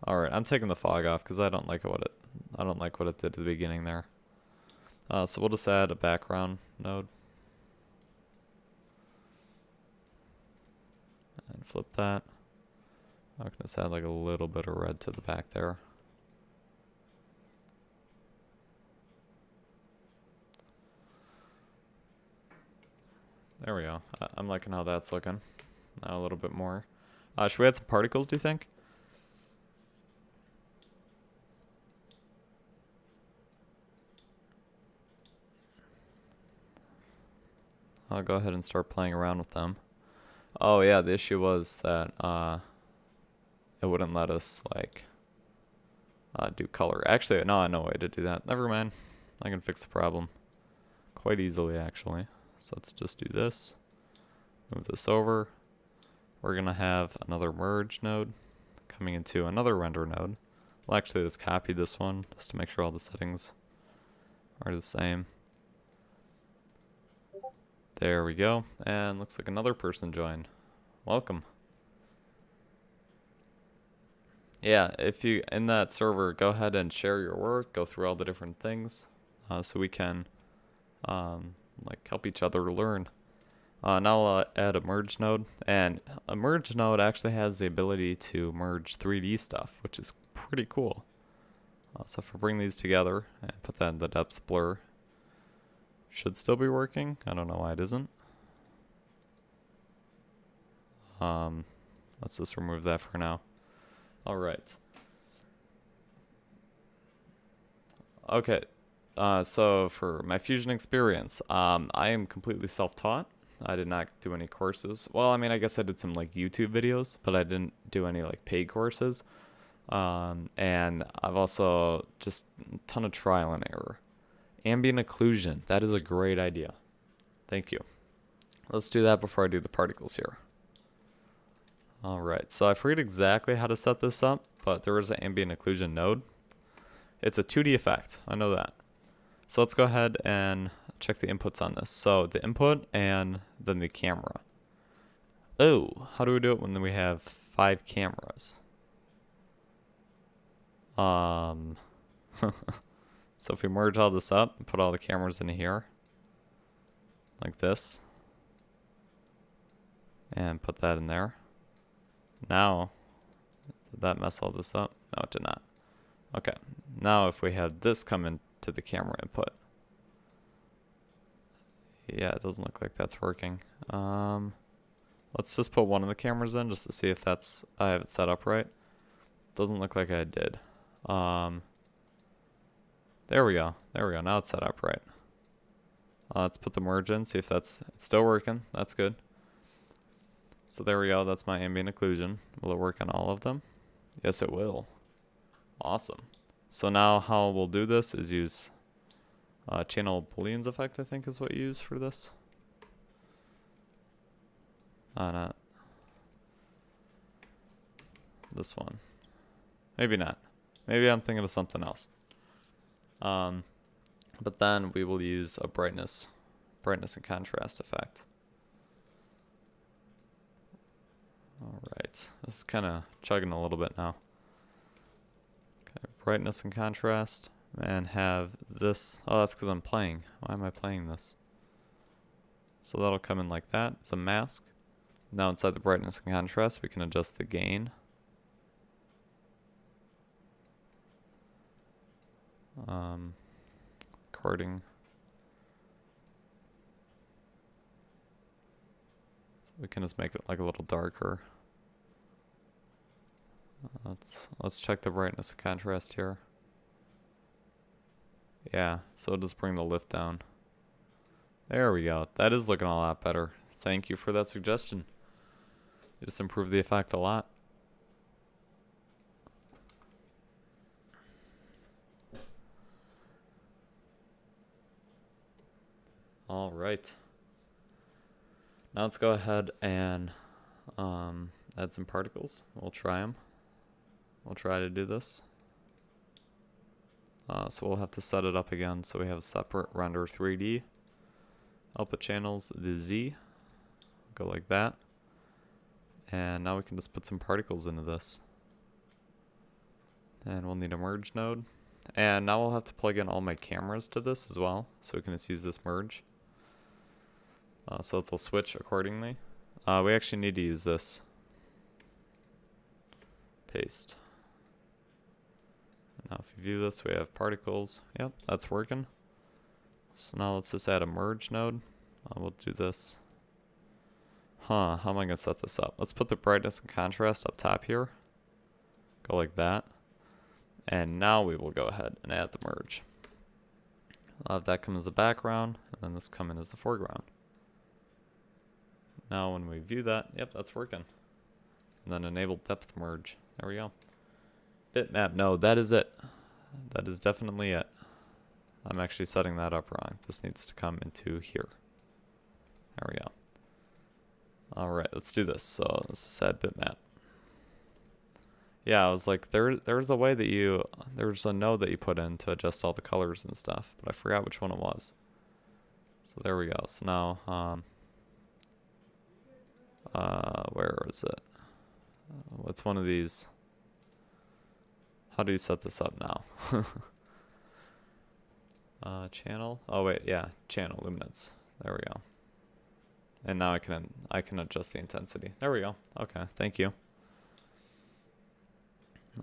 Alright, I'm taking the fog off because I don't like what it did at the beginning there. So we'll just add a background node. And flip that. I'm gonna just add like a little bit of red to the back there. There we go. I'm liking how that's looking. Now a little bit more. Should we add some particles, do you think? I'll go ahead and start playing around with them. Oh yeah, the issue was that it wouldn't let us like do color. Actually, no, I know a way to do that. Never mind. I can fix the problem quite easily actually. So let's just do this. Move this over. We're gonna have another merge node coming into another render node. Well, actually, let's copy this one just to make sure all the settings are the same. There we go. And looks like another person joined. Welcome. Yeah, if you in that server, go ahead and share your work, go through all the different things, so we can like help each other learn. Now I'll add a merge node, and a merge node actually has the ability to merge 3D stuff, which is pretty cool. So if we bring these together and put that in the depth blur, should still be working. I don't know why it isn't. Let's just remove that for now. All right. Okay. So for my Fusion experience, I am completely self-taught. I did not do any courses. Well, I mean, I guess I did some like YouTube videos, but I didn't do any like paid courses. And I've also just a ton of trial and error. Ambient occlusion, that is a great idea. Thank you. Let's do that before I do the particles here. Alright, so I forget exactly how to set this up, but there is an ambient occlusion node. It's a 2D effect, I know that. So let's go ahead and check the inputs on this. So the input and then the camera. Oh, how do we do it when we have 5 cameras? So if we merge all this up and put all the cameras in here, like this, and put that in there. Now, did that mess all this up? No, it did not. Okay, now if we have this come into the camera input. Yeah, it doesn't look like that's working. Let's just put one of the cameras in just to see if I have it set up right. Doesn't look like I did. There we go. There we go. Now it's set up right. Let's put the merge in, see if it's still working. That's good. So there we go. That's my ambient occlusion. Will it work on all of them? Yes, it will. Awesome. So now how we'll do this is use channel Booleans effect, I think is what you use for this. Not this one. Maybe not. Maybe I'm thinking of something else. But then we will use a brightness and contrast effect. Alright, this is kind of chugging a little bit now. Okay, brightness and contrast, and have this. Oh, that's because I'm playing. Why am I playing this? So that'll come in like that. It's a mask. Now inside the brightness and contrast, we can adjust the gain. Recording. So we can just make it like a little darker. Let's check the brightness and contrast here. Yeah, so just bring the lift down. There we go. That is looking a lot better. Thank you for that suggestion. You just improved the effect a lot. All right. Now let's go ahead and add some particles. We'll try them. We'll try to do this. So we'll have to set it up again so we have a separate render 3D. Output channels, the Z. Go like that. And now we can just put some particles into this. And we'll need a merge node. And now we'll have to plug in all my cameras to this as well. So we can just use this merge. So that they'll switch accordingly. We actually need to use this. Paste. Now if you view this, we have particles. Yep, that's working. So now let's just add a merge node. We'll do this. How am I going to set this up? Let's put the brightness and contrast up top here. Go like that. And now we will go ahead and add the merge. I'll have that come as the background, and then this come in as the foreground. Now when we view that, yep, that's working. And then enable depth merge. There we go. Bitmap, no, that is it. That is definitely it. I'm actually setting that up wrong. This needs to come into here. There we go. Alright, let's do this. So let's just add bitmap. Yeah, I was like, there's a way that there's a node that you put in to adjust all the colors and stuff, but I forgot which one it was. So there we go. So now, where is it? What's one of these? How do you set this up now? Channel. Oh wait, yeah, channel luminance. There we go. And now I can adjust the intensity. There we go. Okay, thank you.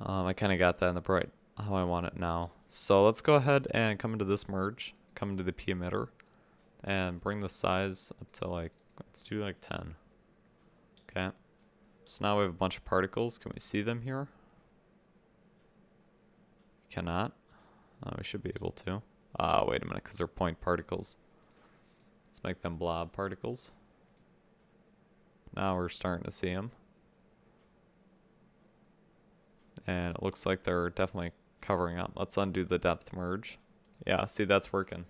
I kind of got that in the bright how I want it now. So let's go ahead and come into this merge, come into the P emitter, and bring the size up to let's do 10. Okay. So now we have a bunch of particles. Can we see them here? Cannot. We should be able to. Wait a minute, because they're point particles. Let's make them blob particles. Now we're starting to see them. And it looks like they're definitely covering up. Let's undo the depth merge. Yeah, see, that's working.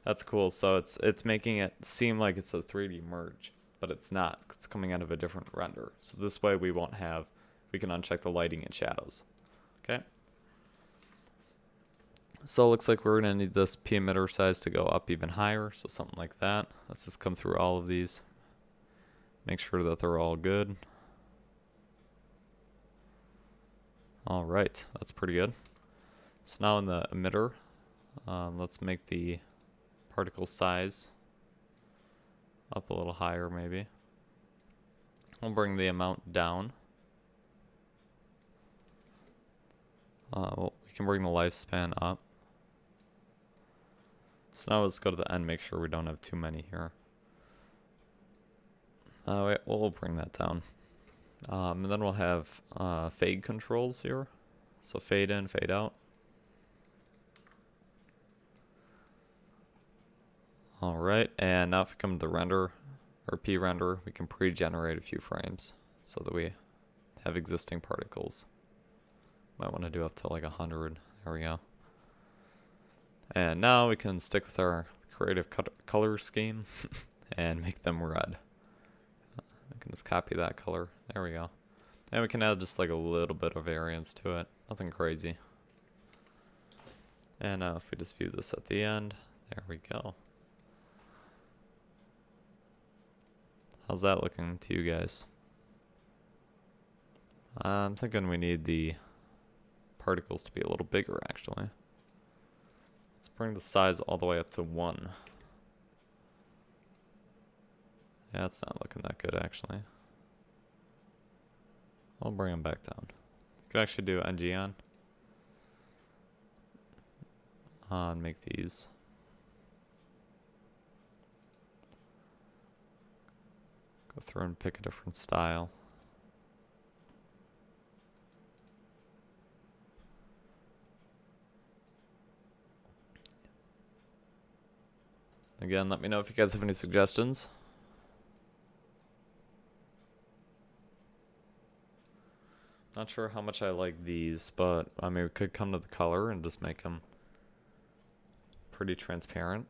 That's cool. So it's making it seem like it's a 3D merge, but it's not. It's coming out of a different render. So this way we can uncheck the lighting and shadows. Okay. So it looks like we're going to need this P emitter size to go up even higher. So something like that. Let's just come through all of these. make sure that they're all good. Alright, that's pretty good. So now in the emitter, let's make the particle size up a little higher maybe. We'll bring the amount down. We can bring the lifespan up. So now let's go to the end, make sure we don't have too many here. We'll bring that down. And then we'll have fade controls here. So fade in, fade out. Alright, and now if we come to the render, or p-render, we can pre-generate a few frames so that we have existing particles. Might want to do up to like 100. There we go. And now we can stick with our creative color scheme and make them red. I can just copy that color. There we go. And we can add just like a little bit of variance to it. Nothing crazy. And if we just view this at the end, there we go. How's that looking to you guys? I'm thinking we need the particles to be a little bigger actually. Let's bring the size all the way up to 1. Yeah, it's not looking that good actually. I'll bring them back down. You could actually do ng on and make these. Go through and pick a different style. Again, let me know if you guys have any suggestions. Not sure how much I like these, but I mean, we could come to the color and just make them pretty transparent.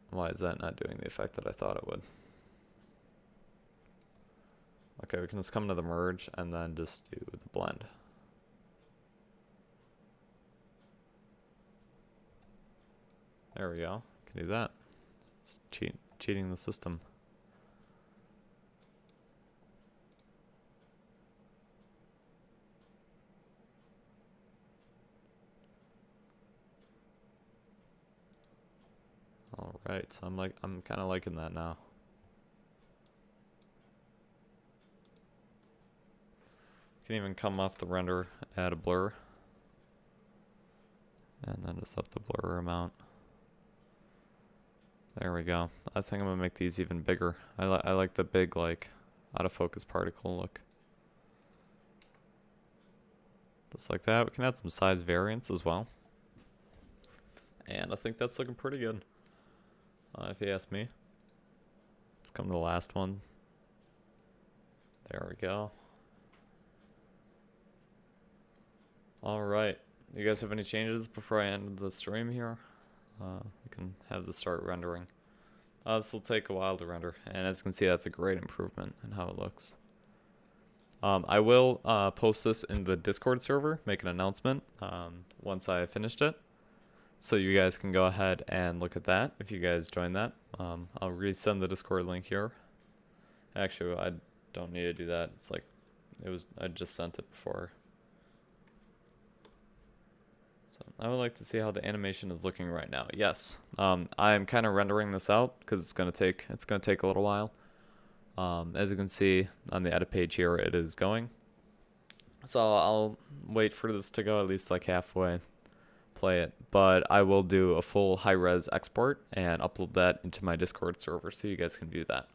Why is that not doing the effect that I thought it would? Okay, we can just come to the merge and then just do the blend. There we go. Can do that. It's cheating the system. All right, so I'm kind of liking that now. Can even come off the render, add a blur, and then just up the blur amount. There we go. I think I'm gonna make these even bigger. I like the big like out of focus particle look. Just like that. We can add some size variance as well. And I think that's looking pretty good. If you ask me. Let's come to the last one. There we go. Alright. You guys have any changes before I end the stream here? We can have this start rendering. This will take a while to render, and as you can see, that's a great improvement in how it looks. I will post this in the Discord server, make an announcement once I finished it. So you guys can go ahead and look at that if you guys join that. I'll resend the Discord link here. Actually, I don't need to do that. It's like, I just sent it before. So I would like to see how the animation is looking right now. Yes, I am kind of rendering this out because it's gonna take a little while. As you can see on the edit page here, it is going. So I'll wait for this to go at least like halfway, play it, but I will do a full high-res export and upload that into my Discord server so you guys can view that.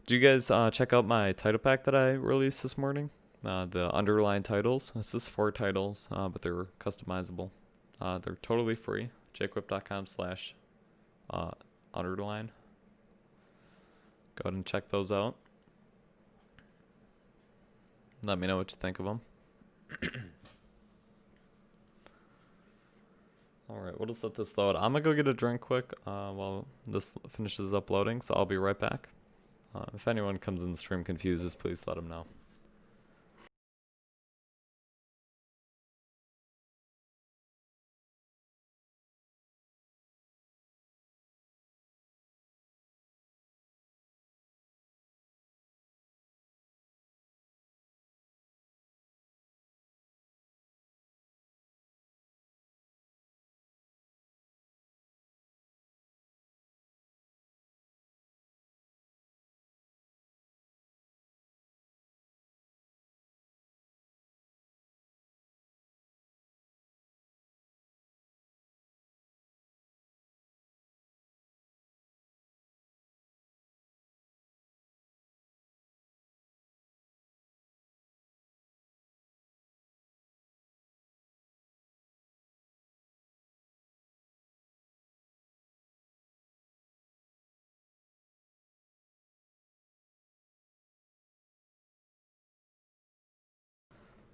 Do you guys check out my title pack that I released this morning? The underline titles. It's just 4 titles, but they're customizable. They're totally free. jaquip.com/underline. Go ahead and check those out. Let me know what you think of them. Alright, we'll just let this load. I'm gonna go get a drink quick while this finishes uploading, so I'll be right back. If anyone comes in the stream confused, just please let them know.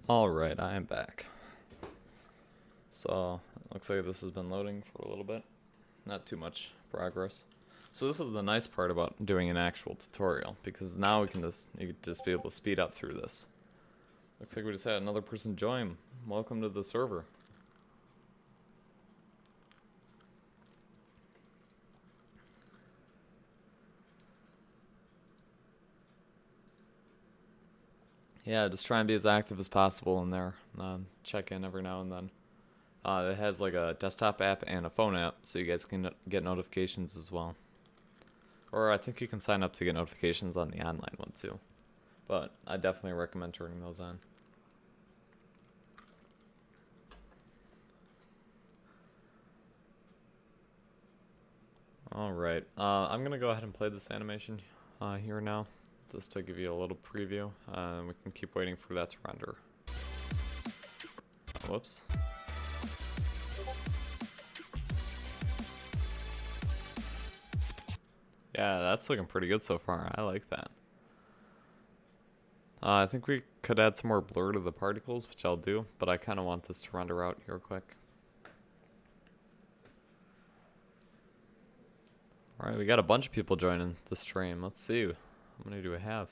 Alright, I am back. So, it looks like this has been loading for a little bit. Not too much progress. So this is the nice part about doing an actual tutorial, because now you can just be able to speed up through this. Looks like we just had another person join. Welcome to the server. Yeah, just try and be as active as possible in there. Check in every now and then. It has like a desktop app and a phone app, so you guys can get notifications as well. Or I think you can sign up to get notifications on the online one too. But I definitely recommend turning those on. Alright, I'm going to go ahead and play this animation here now, just to give you a little preview. We can keep waiting for that to render. Whoops. Yeah, that's looking pretty good so far. I like that. I think we could add some more blur to the particles, which I'll do, but I kind of want this to render out here quick. Alright, we got a bunch of people joining the stream. Let's see. How many do we have?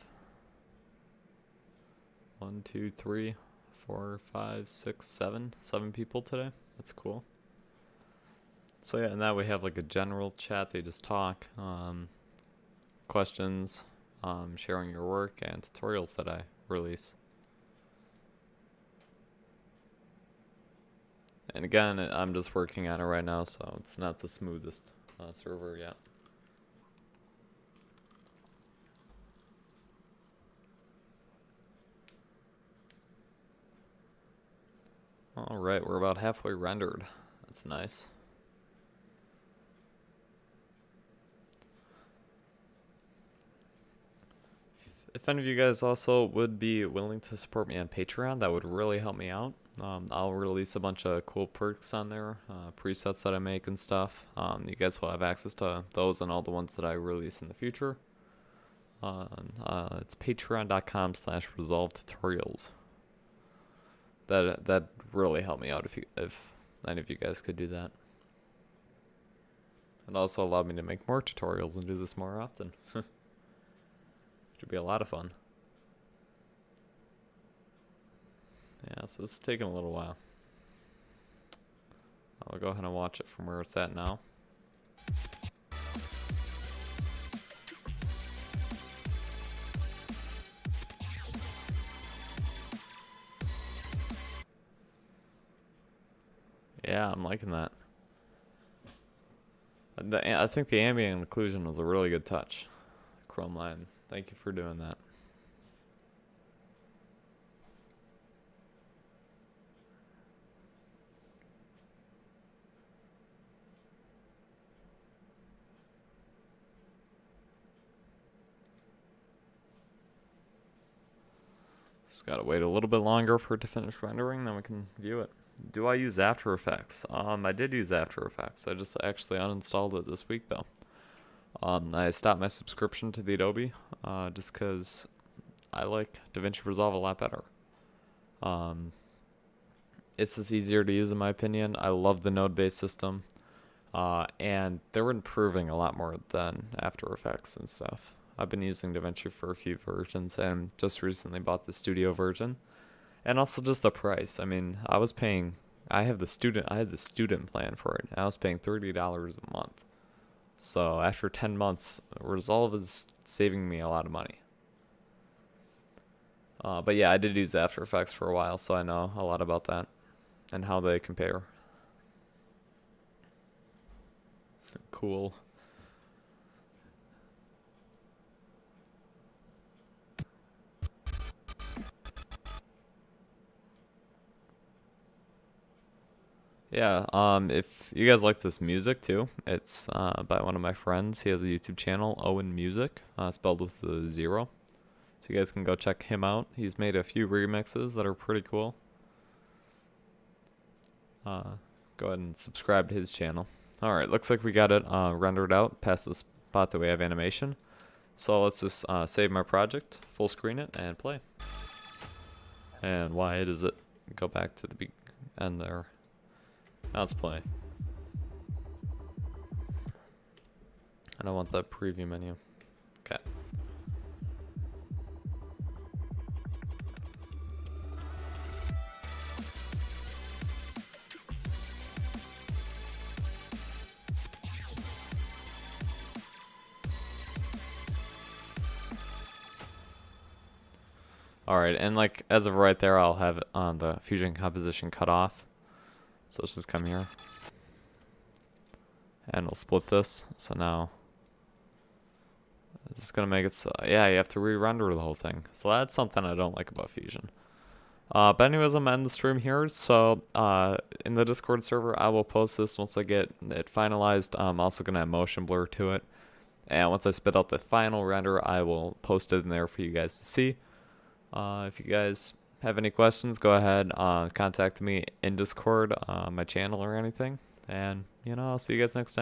1, 2, 3, 4, 5, 6, 7. 7 people today. That's cool. So yeah, and now we have like a general chat. They just talk. Questions, sharing your work, and tutorials that I release. And again, I'm just working on it right now, so it's not the smoothest server yet. Alright, we're about halfway rendered. That's nice. If any of you guys also would be willing to support me on Patreon, that would really help me out. I'll release a bunch of cool perks on there, presets that I make and stuff. You guys will have access to those and all the ones that I release in the future. It's patreon.com/resolve tutorials. That really help me out if any of you guys could do that. And also allow me to make more tutorials and do this more often. Should be a lot of fun. Yeah, so this is taking a little while. I'll go ahead and watch it from where it's at now. Yeah, I'm liking that. I think the ambient occlusion was a really good touch. Chrome line. Thank you for doing that. Just gotta wait a little bit longer for it to finish rendering, then we can view it. Do I use After Effects? I did use After Effects. I just actually uninstalled it this week though. I stopped my subscription to the Adobe just because I like Davinci Resolve a lot better. It's just easier to use in my opinion. I love the node-based system, and they're improving a lot more than After Effects and stuff. I've been using DaVinci for a few versions and just recently bought the studio version. And also just the price. I mean, I had the student plan for it. I was paying $30 a month. So after 10 months, Resolve is saving me a lot of money. But yeah, I did use After Effects for a while, so I know a lot about that and how they compare. Cool. Yeah, if you guys like this music too, it's by one of my friends. He has a YouTube channel, Owen Music, spelled with a 0. So you guys can go check him out. He's made a few remixes that are pretty cool. Go ahead and subscribe to his channel. Alright, looks like we got it rendered out past the spot that we have animation. So let's just save my project, full screen it, and play. And why does it go back to the end there? Now let's play. I don't want the preview menu. Okay. Alright, and like as of right there, I'll have it on the fusion composition cut off. So let's just come here. And we'll split this. So now, is this going to make it so, yeah, you have to re-render the whole thing. So that's something I don't like about Fusion. But anyways, I'm ending the stream here. So in the Discord server, I will post this once I get it finalized. I'm also going to add motion blur to it. And once I spit out the final render, I will post it in there for you guys to see. If you guys have any questions, go ahead, contact me in Discord, my channel or anything. And, you know, I'll see you guys next time.